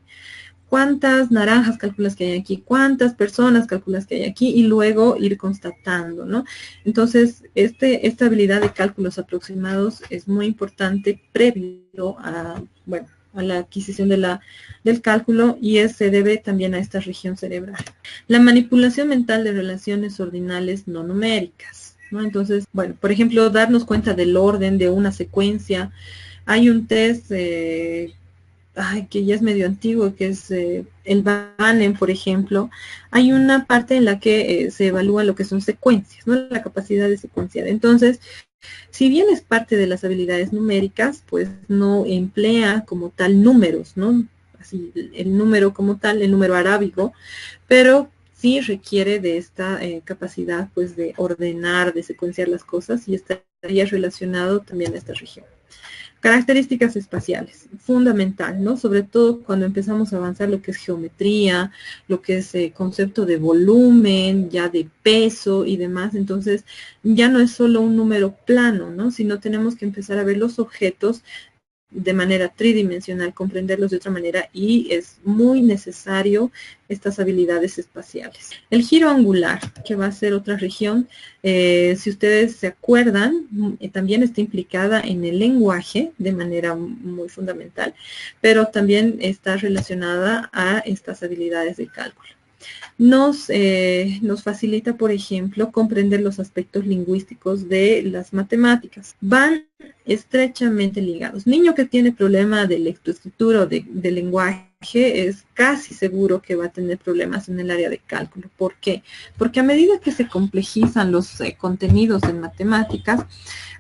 ¿Cuántas naranjas calculas que hay aquí? ¿Cuántas personas calculas que hay aquí? Y luego ir constatando, ¿no? Entonces, esta habilidad de cálculos aproximados es muy importante previo a la adquisición del cálculo y se debe también a esta región cerebral. La manipulación mental de relaciones ordinales no numéricas, ¿no? Entonces, bueno, por ejemplo, darnos cuenta del orden de una secuencia. Hay un test que ya es medio antiguo, que es el Bannem, por ejemplo. Hay una parte en la que se evalúa lo que son secuencias, ¿no? La capacidad de secuenciar. Entonces, si bien es parte de las habilidades numéricas, pues no emplea como tal números, ¿no? Así, el número como tal, el número arábigo, pero sí requiere de esta capacidad, pues, de ordenar, de secuenciar las cosas y estaría relacionado también a esta región. Características espaciales, fundamental, ¿no? Sobre todo cuando empezamos a avanzar lo que es geometría, lo que es concepto de volumen, ya de peso y demás. Entonces, ya no es solo un número plano, ¿no? Sino tenemos que empezar a ver los objetos de manera tridimensional, comprenderlos de otra manera y es muy necesario estas habilidades espaciales. El giro angular, que va a ser otra región, si ustedes se acuerdan, también está implicada en el lenguaje de manera muy fundamental, pero también está relacionada a estas habilidades de cálculo. Nos facilita, por ejemplo, comprender los aspectos lingüísticos de las matemáticas. Van estrechamente ligados. Niño que tiene problema de lectoescritura o de lenguaje es casi seguro que va a tener problemas en el área de cálculo. ¿Por qué? Porque a medida que se complejizan los contenidos en matemáticas,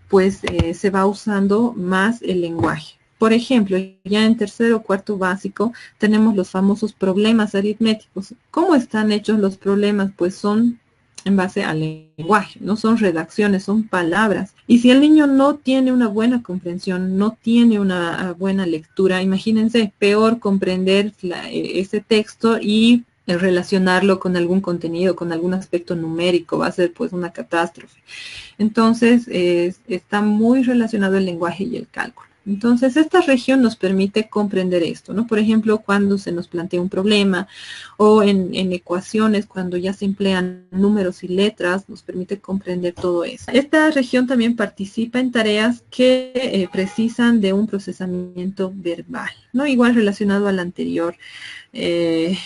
pues se va usando más el lenguaje. Por ejemplo, ya en tercero o cuarto básico tenemos los famosos problemas aritméticos. ¿Cómo están hechos los problemas? Pues son en base al lenguaje, no son redacciones, son palabras. Y si el niño no tiene una buena comprensión, no tiene una buena lectura, imagínense, peor comprender ese texto y relacionarlo con algún contenido, con algún aspecto numérico, va a ser pues una catástrofe. Entonces, está muy relacionado el lenguaje y el cálculo. Entonces, esta región nos permite comprender esto, ¿no? Por ejemplo, cuando se nos plantea un problema o en ecuaciones, cuando ya se emplean números y letras, nos permite comprender todo eso. Esta región también participa en tareas que precisan de un procesamiento verbal, ¿no? Igual relacionado al anterior.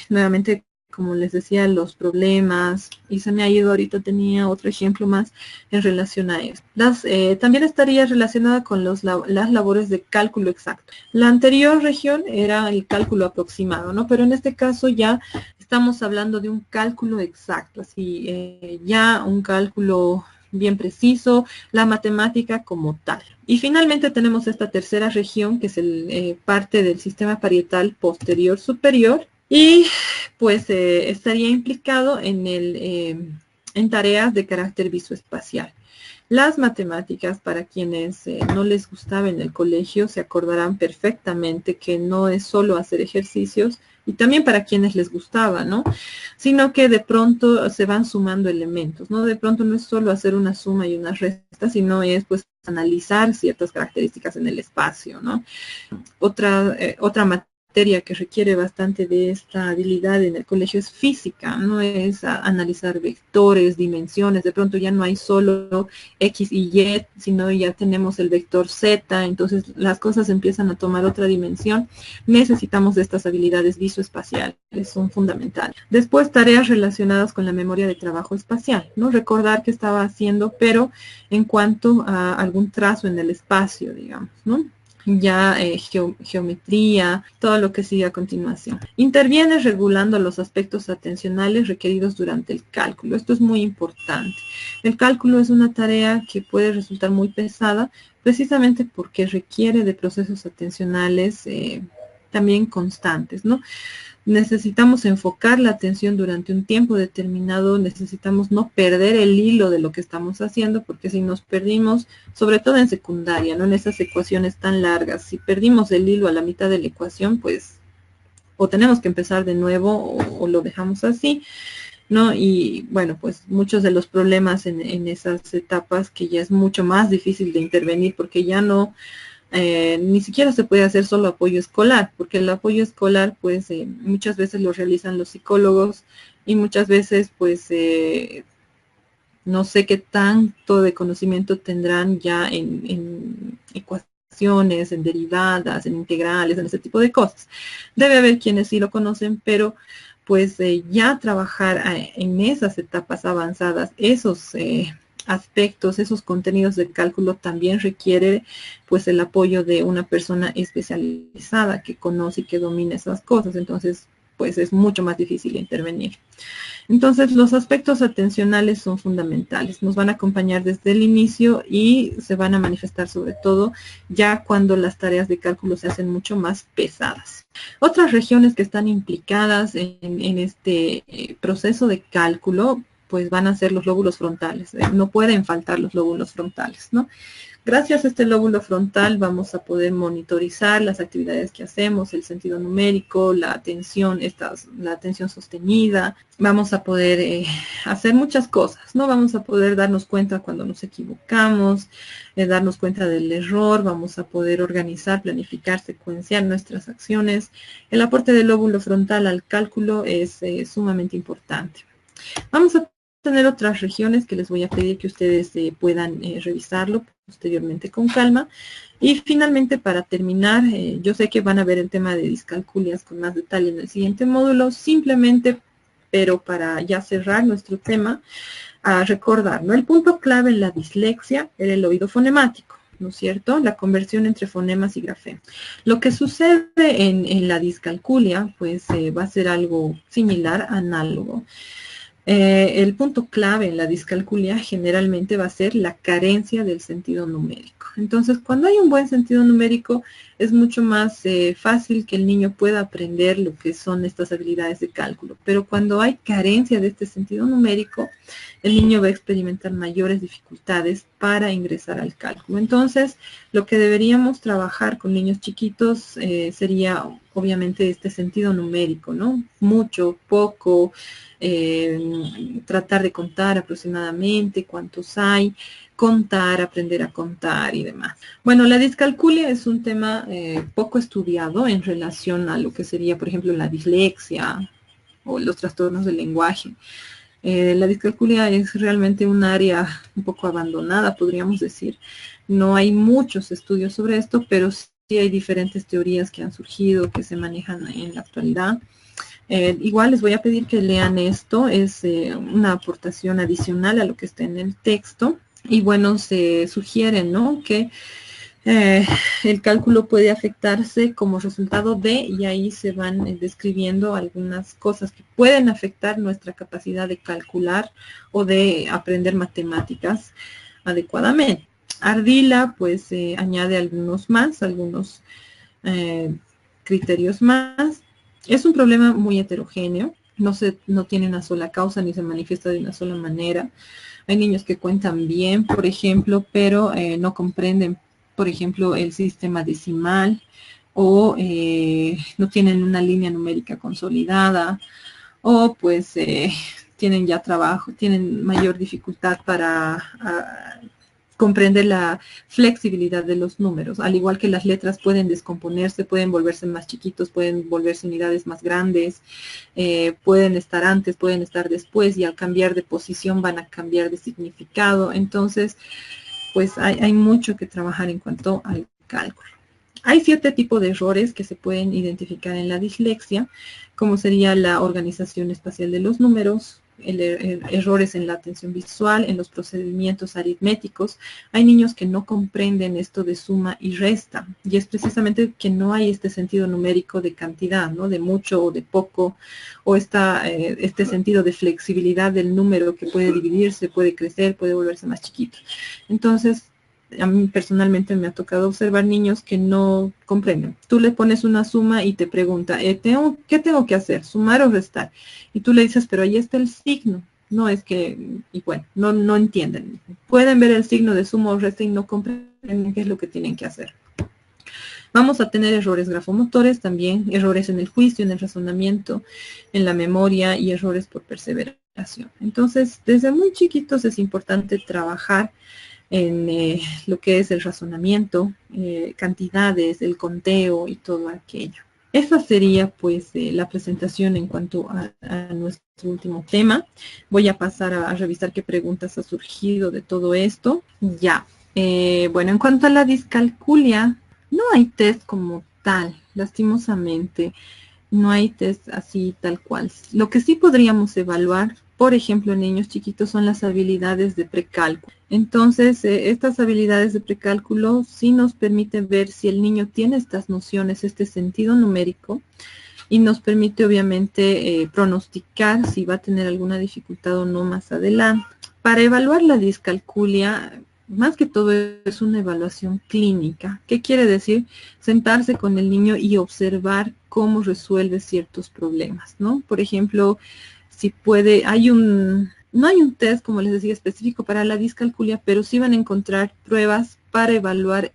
Nuevamente, como les decía, los problemas, y se me ha ido ahorita, tenía otro ejemplo más en relación a esto. También estaría relacionada con las labores de cálculo exacto. La anterior región era el cálculo aproximado, ¿no? Pero en este caso ya estamos hablando de un cálculo exacto, así ya un cálculo bien preciso, la matemática como tal. Y finalmente tenemos esta tercera región, que es parte del sistema parietal posterior superior, y pues estaría implicado en tareas de carácter visoespacial. Las matemáticas, para quienes no les gustaba en el colegio, se acordarán perfectamente que no es solo hacer ejercicios, y también para quienes les gustaba, ¿no? Sino que de pronto se van sumando elementos, ¿no? De pronto no es solo hacer una suma y una resta, sino es pues analizar ciertas características en el espacio, ¿no? Otra materia que requiere bastante de esta habilidad en el colegio es física, no es analizar vectores, dimensiones, de pronto ya no hay solo X y Y, sino ya tenemos el vector Z, entonces las cosas empiezan a tomar otra dimensión. Necesitamos de estas habilidades visoespaciales, son fundamentales. Después, tareas relacionadas con la memoria de trabajo espacial, ¿no? Recordar qué estaba haciendo, pero en cuanto a algún trazo en el espacio, digamos, ¿no? Ya geometría, todo lo que sigue a continuación. Interviene regulando los aspectos atencionales requeridos durante el cálculo. Esto es muy importante. El cálculo es una tarea que puede resultar muy pesada, precisamente porque requiere de procesos atencionales también constantes, ¿no? Necesitamos enfocar la atención durante un tiempo determinado, necesitamos no perder el hilo de lo que estamos haciendo, porque si nos perdimos, sobre todo en secundaria, ¿no? En esas ecuaciones tan largas, si perdimos el hilo a la mitad de la ecuación, pues o tenemos que empezar de nuevo o lo dejamos así, ¿no? Y bueno, pues muchos de los problemas en esas etapas que ya es mucho más difícil de intervenir porque ya no... ni siquiera se puede hacer solo apoyo escolar, porque el apoyo escolar pues muchas veces lo realizan los psicólogos y muchas veces pues no sé qué tanto de conocimiento tendrán ya en ecuaciones, en derivadas, en integrales, en ese tipo de cosas. Debe haber quienes sí lo conocen, pero pues ya trabajar en esas etapas avanzadas, esos aspectos, esos contenidos de cálculo también requiere pues el apoyo de una persona especializada que conoce y que domina esas cosas. Entonces, pues es mucho más difícil intervenir. Entonces, los aspectos atencionales son fundamentales. Nos van a acompañar desde el inicio y se van a manifestar sobre todo ya cuando las tareas de cálculo se hacen mucho más pesadas. Otras regiones que están implicadas en este proceso de cálculo pues van a ser los lóbulos frontales. No pueden faltar los lóbulos frontales, ¿no? Gracias a este lóbulo frontal vamos a poder monitorizar las actividades que hacemos, el sentido numérico, la atención sostenida. Vamos a poder hacer muchas cosas, ¿no? Vamos a poder darnos cuenta cuando nos equivocamos, darnos cuenta del error, vamos a poder organizar, planificar, secuenciar nuestras acciones. El aporte del lóbulo frontal al cálculo es sumamente importante. Vamos a tener otras regiones que les voy a pedir que ustedes puedan revisarlo posteriormente con calma. Y finalmente, para terminar, yo sé que van a ver el tema de discalculias con más detalle en el siguiente módulo, simplemente, pero para ya cerrar nuestro tema, a recordar, ¿no? El punto clave en la dislexia era el oído fonemático, ¿no es cierto? La conversión entre fonemas y grafemas. Lo que sucede en la discalculia, pues va a ser algo similar, análogo. El punto clave en la discalculia generalmente va a ser la carencia del sentido numérico. Entonces, cuando hay un buen sentido numérico, es mucho más fácil que el niño pueda aprender lo que son estas habilidades de cálculo. Pero cuando hay carencia de este sentido numérico, el niño va a experimentar mayores dificultades para ingresar al cálculo. Entonces, lo que deberíamos trabajar con niños chiquitos sería obviamente este sentido numérico, ¿no? Mucho, poco, tratar de contar aproximadamente cuántos hay, contar, aprender a contar y demás. Bueno, la discalculia es un tema poco estudiado en relación a lo que sería, por ejemplo, la dislexia o los trastornos del lenguaje. La discalculia es realmente un área un poco abandonada, podríamos decir. No hay muchos estudios sobre esto, pero sí hay diferentes teorías que han surgido, que se manejan en la actualidad. Igual les voy a pedir que lean esto, es una aportación adicional a lo que está en el texto. Y bueno, se sugiere, ¿no?, que el cálculo puede afectarse como resultado de, y ahí se van describiendo algunas cosas que pueden afectar nuestra capacidad de calcular o de aprender matemáticas adecuadamente. Ardila pues añade algunos criterios más. Es un problema muy heterogéneo, no tiene una sola causa ni se manifiesta de una sola manera. Hay niños que cuentan bien, por ejemplo, pero no comprenden, por ejemplo, el sistema decimal o no tienen una línea numérica consolidada o pues tienen ya trabajo, tienen mayor dificultad para comprender la flexibilidad de los números. Al igual que las letras pueden descomponerse, pueden volverse más chiquitos, pueden volverse unidades más grandes, pueden estar antes, pueden estar después y al cambiar de posición van a cambiar de significado. Entonces, pues hay mucho que trabajar en cuanto al cálculo. Hay 7 tipos de errores que se pueden identificar en la dislexia, como sería la organización espacial de los números, errores en la atención visual, en los procedimientos aritméticos. Hay niños que no comprenden esto de suma y resta, y es precisamente que no hay este sentido numérico de cantidad, ¿no?, de mucho o de poco, o este sentido de flexibilidad del número que puede dividirse, puede crecer, puede volverse más chiquito. Entonces, a mí personalmente me ha tocado observar niños que no comprenden. Tú le pones una suma y te pregunta, ¿qué tengo que hacer? ¿Sumar o restar? Y tú le dices, pero ahí está el signo. No es que, y bueno, no entienden. Pueden ver el signo de suma o resta y no comprenden qué es lo que tienen que hacer. Vamos a tener errores grafomotores también, errores en el juicio, en el razonamiento, en la memoria y errores por perseveración. Entonces, desde muy chiquitos es importante trabajar en lo que es el razonamiento, cantidades, el conteo y todo aquello. Esa sería pues la presentación en cuanto a nuestro último tema. Voy a pasar a revisar qué preguntas ha surgido de todo esto. Ya, bueno, en cuanto a la discalculia, no hay test como tal, lastimosamente. No hay test así tal cual. Lo que sí podríamos evaluar, por ejemplo, en niños chiquitos, son las habilidades de precálculo. Entonces, estas habilidades de precálculo sí nos permiten ver si el niño tiene estas nociones, este sentido numérico, y nos permite obviamente pronosticar si va a tener alguna dificultad o no más adelante. Para evaluar la discalculia, más que todo es una evaluación clínica. ¿Qué quiere decir? Sentarse con el niño y observar cómo resuelve ciertos problemas, ¿no? Por ejemplo, si puede, no hay un test, como les decía, específico para la discalculia, pero sí van a encontrar pruebas para evaluar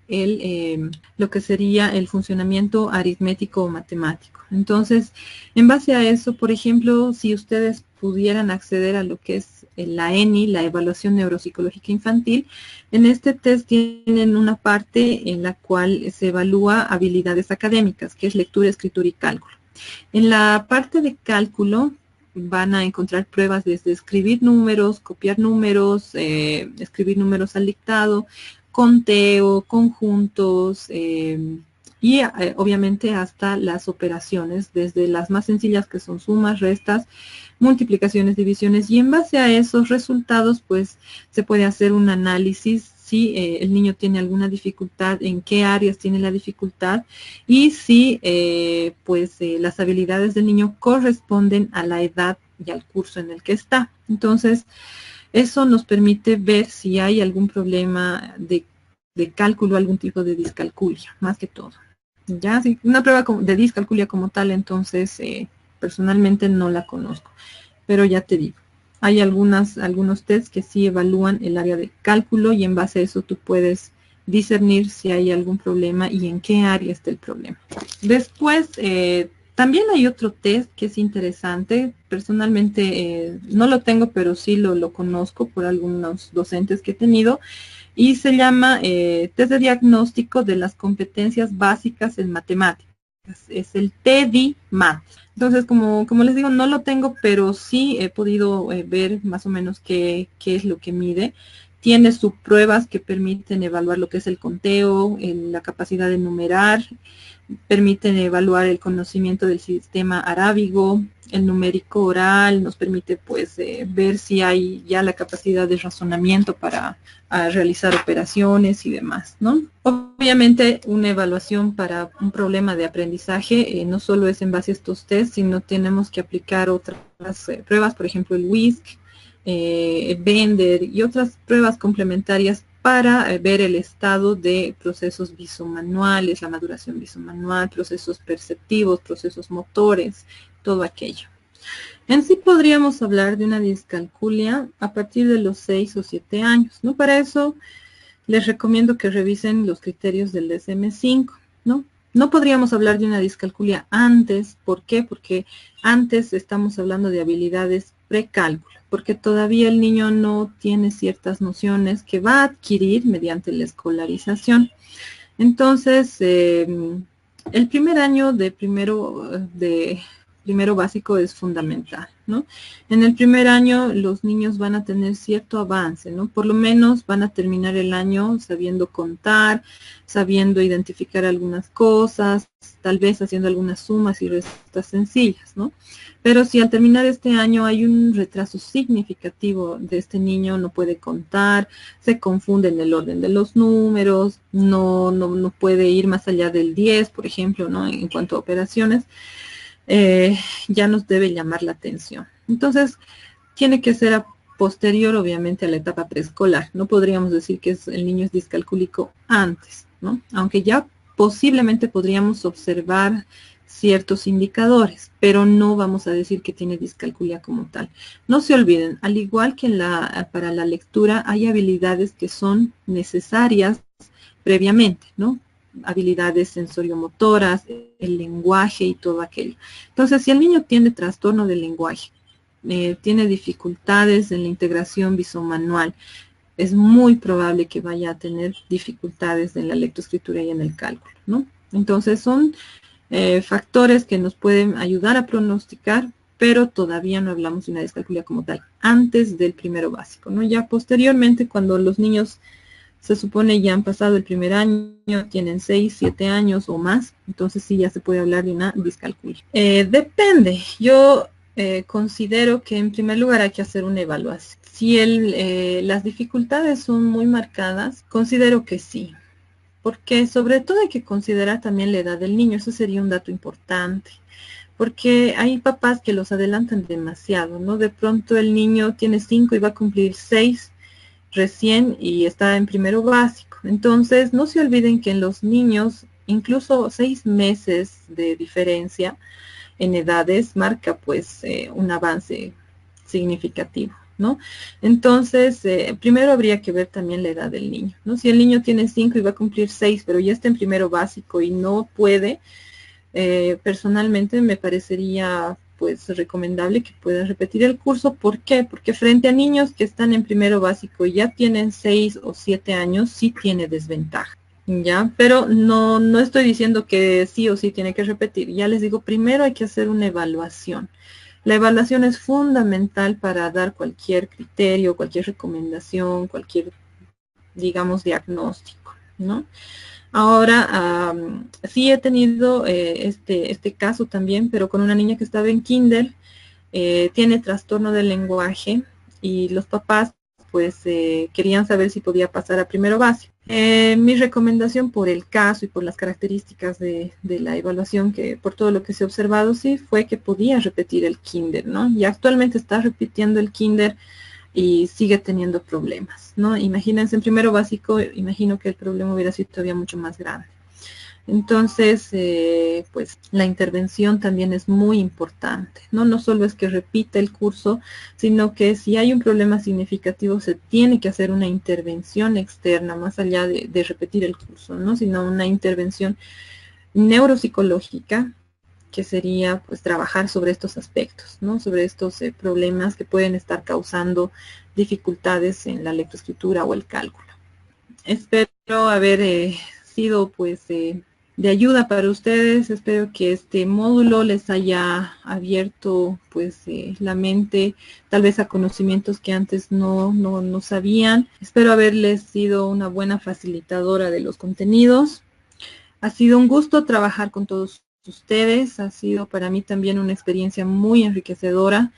lo que sería el funcionamiento aritmético o matemático. Entonces, en base a eso, por ejemplo, si ustedes pudieran acceder a lo que es la ENI, la Evaluación Neuropsicológica Infantil, en este test tienen una parte en la cual se evalúa habilidades académicas, que es lectura, escritura y cálculo. En la parte de cálculo van a encontrar pruebas desde escribir números, copiar números, escribir números al dictado, conteo, conjuntos, y obviamente hasta las operaciones, desde las más sencillas que son sumas, restas, multiplicaciones, divisiones, y en base a esos resultados pues se puede hacer un análisis si el niño tiene alguna dificultad, en qué áreas tiene la dificultad y si las habilidades del niño corresponden a la edad y al curso en el que está. Entonces, eso nos permite ver si hay algún problema de cálculo, algún tipo de discalculia, más que todo. Ya, sí, una prueba de discalculia como tal, entonces personalmente no la conozco, pero ya te digo, hay algunos tests que sí evalúan el área de cálculo y en base a eso tú puedes discernir si hay algún problema y en qué área está el problema. Después, también hay otro test que es interesante. Personalmente no lo tengo, pero sí lo conozco por algunos docentes que he tenido. Y se llama test de diagnóstico de las competencias básicas en matemáticas. Es el TEDI-MAT. Entonces, como les digo, no lo tengo, pero sí he podido ver más o menos qué es lo que mide. Tiene subpruebas que permiten evaluar lo que es el conteo, la capacidad de numerar, permiten evaluar el conocimiento del sistema arábigo, el numérico oral, nos permite pues ver si hay ya la capacidad de razonamiento para realizar operaciones y demás, ¿no? Obviamente una evaluación para un problema de aprendizaje no solo es en base a estos test, sino tenemos que aplicar otras pruebas, por ejemplo el WISC, Bender y otras pruebas complementarias para ver el estado de procesos visomanuales, la maduración visomanual, procesos perceptivos, procesos motores, todo aquello. En sí podríamos hablar de una discalculia a partir de los 6 o 7 años, ¿no? Para eso les recomiendo que revisen los criterios del DSM-5, ¿no? No podríamos hablar de una discalculia antes. ¿Por qué? Porque antes estamos hablando de habilidades precálculo, porque todavía el niño no tiene ciertas nociones que va a adquirir mediante la escolarización. Entonces, el primer año de primero básico es fundamental, ¿no? En el primer año los niños van a tener cierto avance, ¿no? Por lo menos van a terminar el año sabiendo contar, sabiendo identificar algunas cosas, tal vez haciendo algunas sumas y restas sencillas, ¿no? Pero si al terminar este año hay un retraso significativo de este niño, no puede contar, se confunde en el orden de los números, no puede ir más allá del 10, por ejemplo, ¿no? En cuanto a operaciones, ya nos debe llamar la atención. Entonces, tiene que ser posterior, obviamente, a la etapa preescolar. No podríamos decir que el niño es discalcúlico antes, ¿no? Aunque ya posiblemente podríamos observar ciertos indicadores, pero no vamos a decir que tiene discalculia como tal. No se olviden, al igual que para la lectura, hay habilidades que son necesarias previamente, ¿no? Habilidades sensoriomotoras, el lenguaje y todo aquello. Entonces, si el niño tiene trastorno del lenguaje, tiene dificultades en la integración visomanual, es muy probable que vaya a tener dificultades en la lectoescritura y en el cálculo, ¿no? Entonces, son factores que nos pueden ayudar a pronosticar, pero todavía no hablamos de una discalculia como tal, antes del primero básico, ¿no? Ya posteriormente, cuando los niños se supone ya han pasado el primer año, tienen 6, 7 años o más, entonces sí ya se puede hablar de una discalculia. Depende, yo considero que en primer lugar hay que hacer una evaluación. Si las dificultades son muy marcadas, considero que sí, porque sobre todo hay que considerar también la edad del niño, eso sería un dato importante. Porque hay papás que los adelantan demasiado, ¿no? De pronto el niño tiene 5 y va a cumplir 6 recién y está en primero básico. Entonces, no se olviden que en los niños, incluso 6 meses de diferencia en edades marca pues un avance significativo, ¿no? Entonces, primero habría que ver también la edad del niño, ¿no? Si el niño tiene 5 y va a cumplir 6, pero ya está en primero básico y no puede, personalmente me parecería pues recomendable que puedan repetir el curso. ¿Por qué? Porque frente a niños que están en primero básico y ya tienen 6 o 7 años, sí tiene desventaja, ¿ya? Pero no estoy diciendo que sí o sí tiene que repetir. Ya les digo, primero hay que hacer una evaluación. La evaluación es fundamental para dar cualquier criterio, cualquier recomendación, cualquier, digamos, diagnóstico, ¿no? Ahora, sí he tenido este caso también, pero con una niña que estaba en kinder, tiene trastorno del lenguaje y los papás pues querían saber si podía pasar a primero básico. Mi recomendación por el caso y por las características de la evaluación, que por todo lo que se ha observado, sí fue que podía repetir el kinder, ¿no? Y actualmente está repitiendo el kinder y sigue teniendo problemas, ¿no? Imagínense, en primero básico, imagino que el problema hubiera sido todavía mucho más grande. Entonces, pues la intervención también es muy importante, ¿no? No solo es que repita el curso, sino que si hay un problema significativo se tiene que hacer una intervención externa, más allá de repetir el curso, ¿no? Sino una intervención neuropsicológica, que sería pues trabajar sobre estos aspectos, ¿no? Sobre estos problemas que pueden estar causando dificultades en la lectoescritura o el cálculo. Espero haber sido pues de ayuda para ustedes. Espero que este módulo les haya abierto pues la mente, tal vez a conocimientos que antes no sabían. Espero haberles sido una buena facilitadora de los contenidos. Ha sido un gusto trabajar con todos ustedes. Ha sido para mí también una experiencia muy enriquecedora.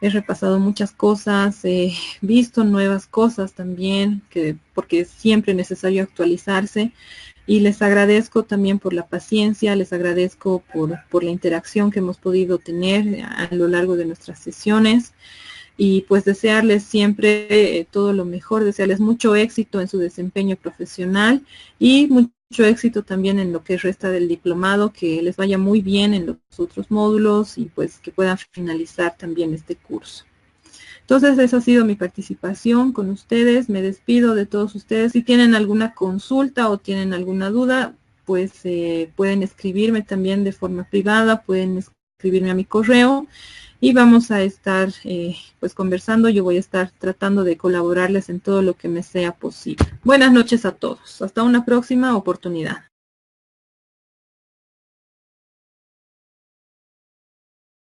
He repasado muchas cosas, he visto nuevas cosas también, porque es siempre necesario actualizarse. Y les agradezco también por la paciencia, les agradezco por la interacción que hemos podido tener a lo largo de nuestras sesiones. Y pues desearles siempre todo lo mejor, desearles mucho éxito en su desempeño profesional y mucho éxito también en lo que resta del diplomado, que les vaya muy bien en los otros módulos y pues que puedan finalizar también este curso. Entonces, esa ha sido mi participación con ustedes. Me despido de todos ustedes. Si tienen alguna consulta o tienen alguna duda, pues pueden escribirme también de forma privada, pueden escribirme a mi correo y vamos a estar pues conversando. Yo voy a estar tratando de colaborarles en todo lo que me sea posible. Buenas noches a todos. Hasta una próxima oportunidad.